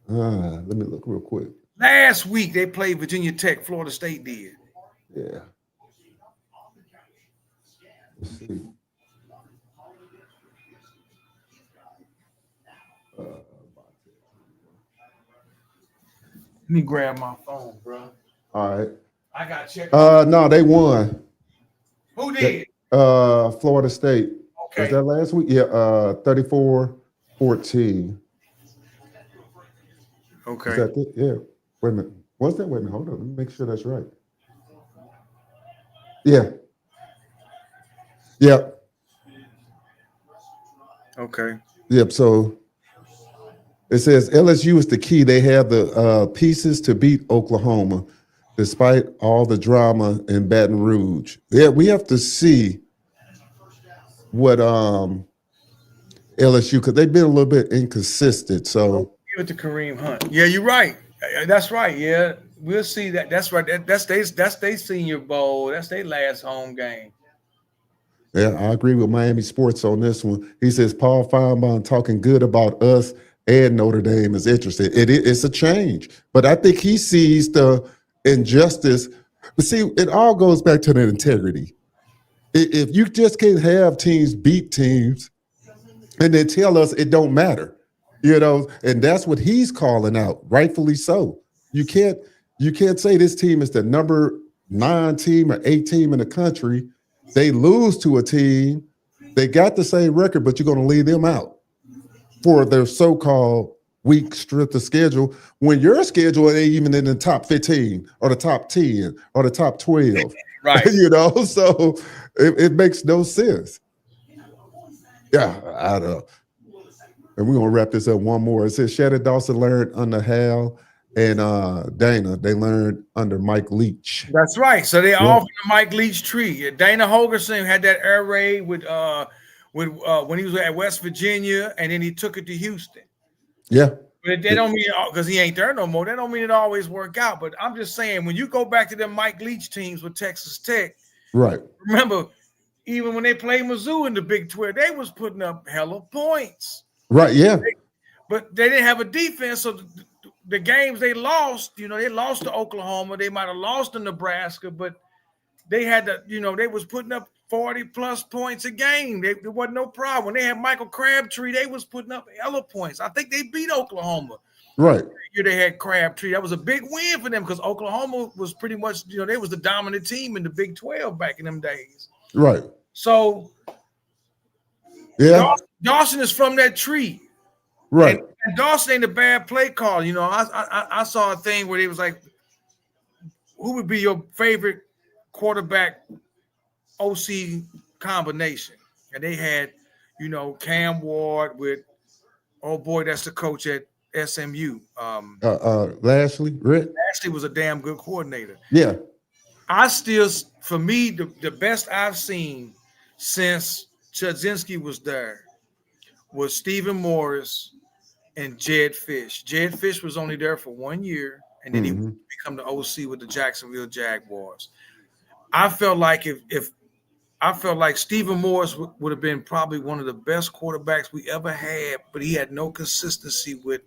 C: Let me look real quick.
D: Last week they played Virginia Tech. Florida State did.
C: Yeah. Let's see.
D: Let me grab my phone, bro.
C: All right.
D: I got checked.
C: No, they won.
D: Who did?
C: Florida State.
D: Okay.
C: Was that last week? Yeah, 34-14.
D: Okay.
C: Is that it? Yeah. Wait a minute. What's that? Wait a minute. Hold on. Let me make sure that's right. Yeah. Yeah.
D: Okay.
C: Yep. So it says LSU is the key. They have the pieces to beat Oklahoma, despite all the drama in Baton Rouge. Yeah, we have to see what LSU, because they've been a little bit inconsistent. So
D: give it to Kareem Hunt. Yeah, you're right. That's right. Yeah, we'll see that. That's right. That's they Senior Bowl. That's their last home game.
C: Yeah, I agree with Miami Sports on this one. He says Paul Feinbaum talking good about us and Notre Dame is interested. It's a change, but I think he sees the injustice. But see, it all goes back to the integrity. If you just can't have teams beat teams and then tell us it don't matter, and that's what he's calling out, rightfully so. You can't say this team is the number 9 team or 8 team in the country. They lose to a team, they got the same record, but you're going to leave them out for their so-called weak strength of schedule when your schedule ain't even in the top 15 or the top 10 or the top 12.
D: Right.
C: So it makes no sense. Yeah, I don't know. And we're going to wrap this up one more. It says Shannon Dawson learned under Hal and Dana. They learned under Mike Leach.
D: That's right. So they all from the Mike Leach tree. Dana Holgerson had that air raid with when he was at West Virginia, and then he took it to Houston.
C: Yeah.
D: But they don't mean because he ain't there no more. That don't mean it always work out. But I'm just saying, when you go back to them Mike Leach teams with Texas Tech,
C: right?
D: Remember, even when they played Mizzou in the Big 12, they was putting up hella points.
C: Right. Yeah.
D: But they didn't have a defense, so the games they lost, they lost to Oklahoma. They might have lost to Nebraska, but they had to, they was putting up 40-plus points a game. There wasn't no problem. When they had Michael Crabtree, they was putting up hella points. I think they beat Oklahoma.
C: Right.
D: They had Crabtree. That was a big win for them because Oklahoma was pretty much, they was the dominant team in the Big 12 back in them days.
C: Right.
D: So,
C: yeah,
D: Dawson is from that tree.
C: Right.
D: And Dawson ain't a bad play call. I saw a thing where it was like, who would be your favorite quarterback OC combination? And they had, Cam Ward with, oh boy, that's the coach at SMU.
C: Lashley, Rick.
D: Lashley was a damn good coordinator.
C: Yeah.
D: For me, the best I've seen since Chudzinski was there was Stephen Morris and Jed Fish. Jed Fish was only there for 1 year, and then he became the OC with the Jacksonville Jaguars. I felt like Stephen Morris would have been probably one of the best quarterbacks we ever had, but he had no consistency with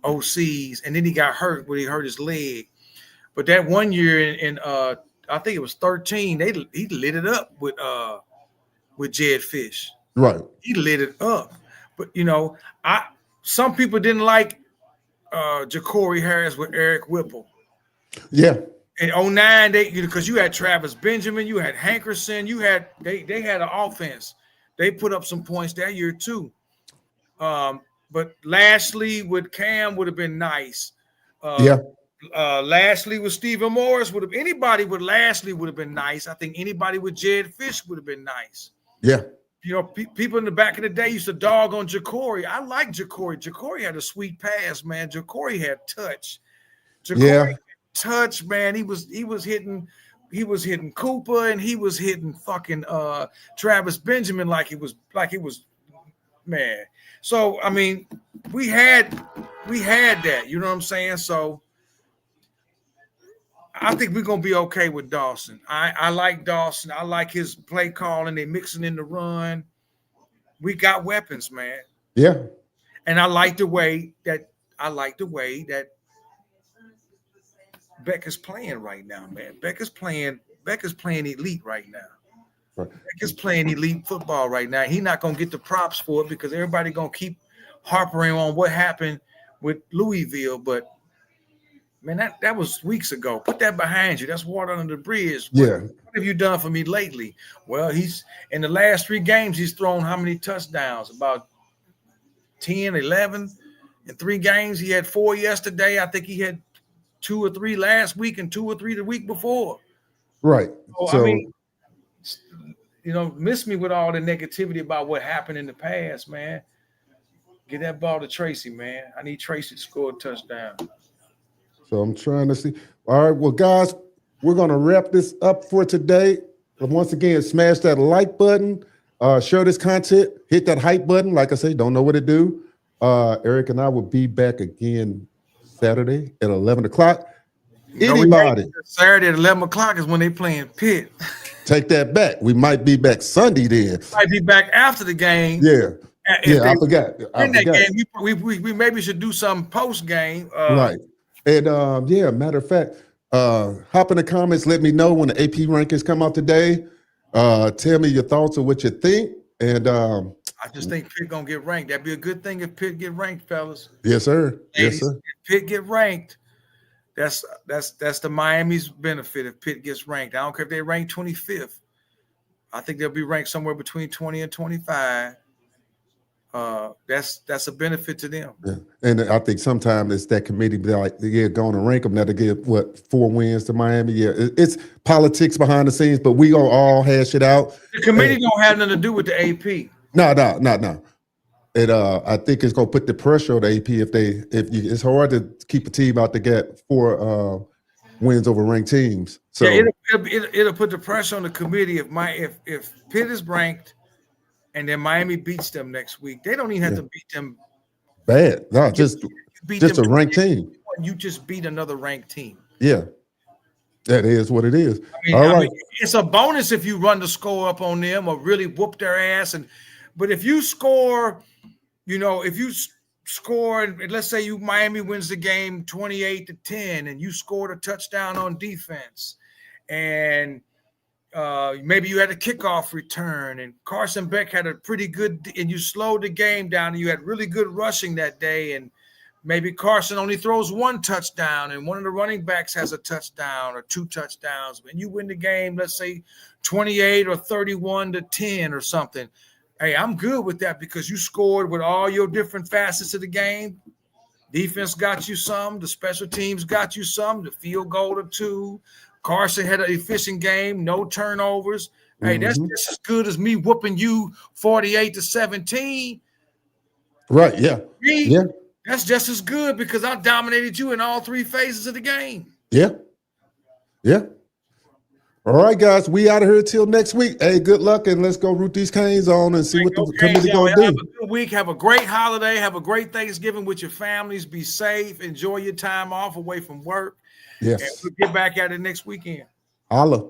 D: OCs, and then he got hurt when he hurt his leg. But that 1 year in I think it was 13, he lit it up with Jed Fish.
C: Right.
D: He lit it up. But some people didn't like Ja'Cory Harris with Eric Whipple.
C: Yeah.
D: In 09, because you had Travis Benjamin, you had Hankerson, they had an offense. They put up some points that year too. But Lashley with Cam would have been nice. Lashley with Stephen Morris anybody with Lashley would have been nice. I think anybody with Jed Fish would have been nice.
C: Yeah.
D: People in the back of the day used to dog on Ja'Cory. I like Ja'Cory. Ja'Cory had a sweet pass, man. Ja'Cory had touch. Had touch, man. He was hitting Cooper, and he was hitting fucking Travis Benjamin like it was man. So I mean, we had that, you know what I'm saying? So I think we're gonna be okay with Dawson. I like Dawson. I like his play calling. They mixing in the run. We got weapons, man.
C: Yeah.
D: And I like the way that Beck is playing right now, man. Beck is playing elite right now.
C: Right.
D: Beck is playing elite football right now. He's not gonna get the props for it because everybody gonna keep harping on what happened with Louisville, but man, that was weeks ago. Put that behind you. That's water under the bridge.
C: Yeah.
D: What have you done for me lately? Well, he's in the last 3 games, he's thrown how many touchdowns? About 10, 11 in 3 games. He had 4 yesterday. I think he had 2 or 3 last week and 2 or 3 the week before.
C: Right.
D: So I mean, miss me with all the negativity about what happened in the past, man. Get that ball to Tracy, man. I need Tracy to score a touchdown.
C: So I'm trying to see. All right, well, guys, we're going to wrap this up for today. But once again, smash that like button, share this content, hit that hype button. Like I say, don't know what to do. Eric and I will be back again Saturday at 11 o'clock. Anybody.
D: Saturday at 11 o'clock is when they playing Pitt.
C: Take that back. We might be back Sunday then.
D: Might be back after the game.
C: Yeah.
D: If
C: I forgot.
D: In that game, we maybe should do some post game.
C: Right. And matter of fact, hop in the comments. Let me know when the AP rankings come out today. Tell me your thoughts on what you think. And
D: I just think Pitt gonna get ranked. That'd be a good thing if Pitt get ranked, fellas.
C: Yes, sir.
D: Ladies,
C: yes, sir.
D: If Pitt get ranked, that's the Miami's benefit. If Pitt gets ranked, I don't care if they rank 25th. I think they'll be ranked somewhere between 20 and 25. That's a benefit to them.
C: Yeah. And I think sometimes it's that committee like, going to rank them now to give 4 wins to Miami. Yeah, it's politics behind the scenes, but we gonna all hash it out.
D: The committee don't have nothing to do with the AP.
C: No. And I think it's gonna put the pressure on the AP it's hard to keep a team out to get 4 wins over ranked teams. So
D: yeah, it'll put the pressure on the committee if Pitt is ranked and then Miami beats them next week. They don't even have to beat them
C: bad. No, just a ranked team.
D: You just beat another ranked team.
C: Yeah. That is what it is.
D: I mean, it's a bonus if you run the score up on them or really whoop their ass. But if you score, if you score, and let's say Miami wins the game 28-10, and you scored a touchdown on defense, and maybe you had a kickoff return, and Carson Beck had a pretty good, and you slowed the game down, and you had really good rushing that day, and maybe Carson only throws 1 touchdown, and one of the running backs has a touchdown or 2 touchdowns, and you win the game, let's say 28 or 31-10 or something. Hey, I'm good with that because you scored with all your different facets of the game. Defense got you some. The special teams got you some. The field goal or 2. Carson had an efficient game, no turnovers. Hey, that's just as good as me whooping you 48-17.
C: Right, yeah.
D: Yeah. That's just as good because I dominated you in all 3 phases of the game.
C: Yeah. Yeah. All right, guys, we out of here till next week. Hey, good luck, and let's go root these Canes on and see what the committee going to do.
D: Have a good week. Have a great holiday. Have a great Thanksgiving with your families. Be safe. Enjoy your time off away from work.
C: Yes.
D: And we'll get back at it next weekend.
C: Holla.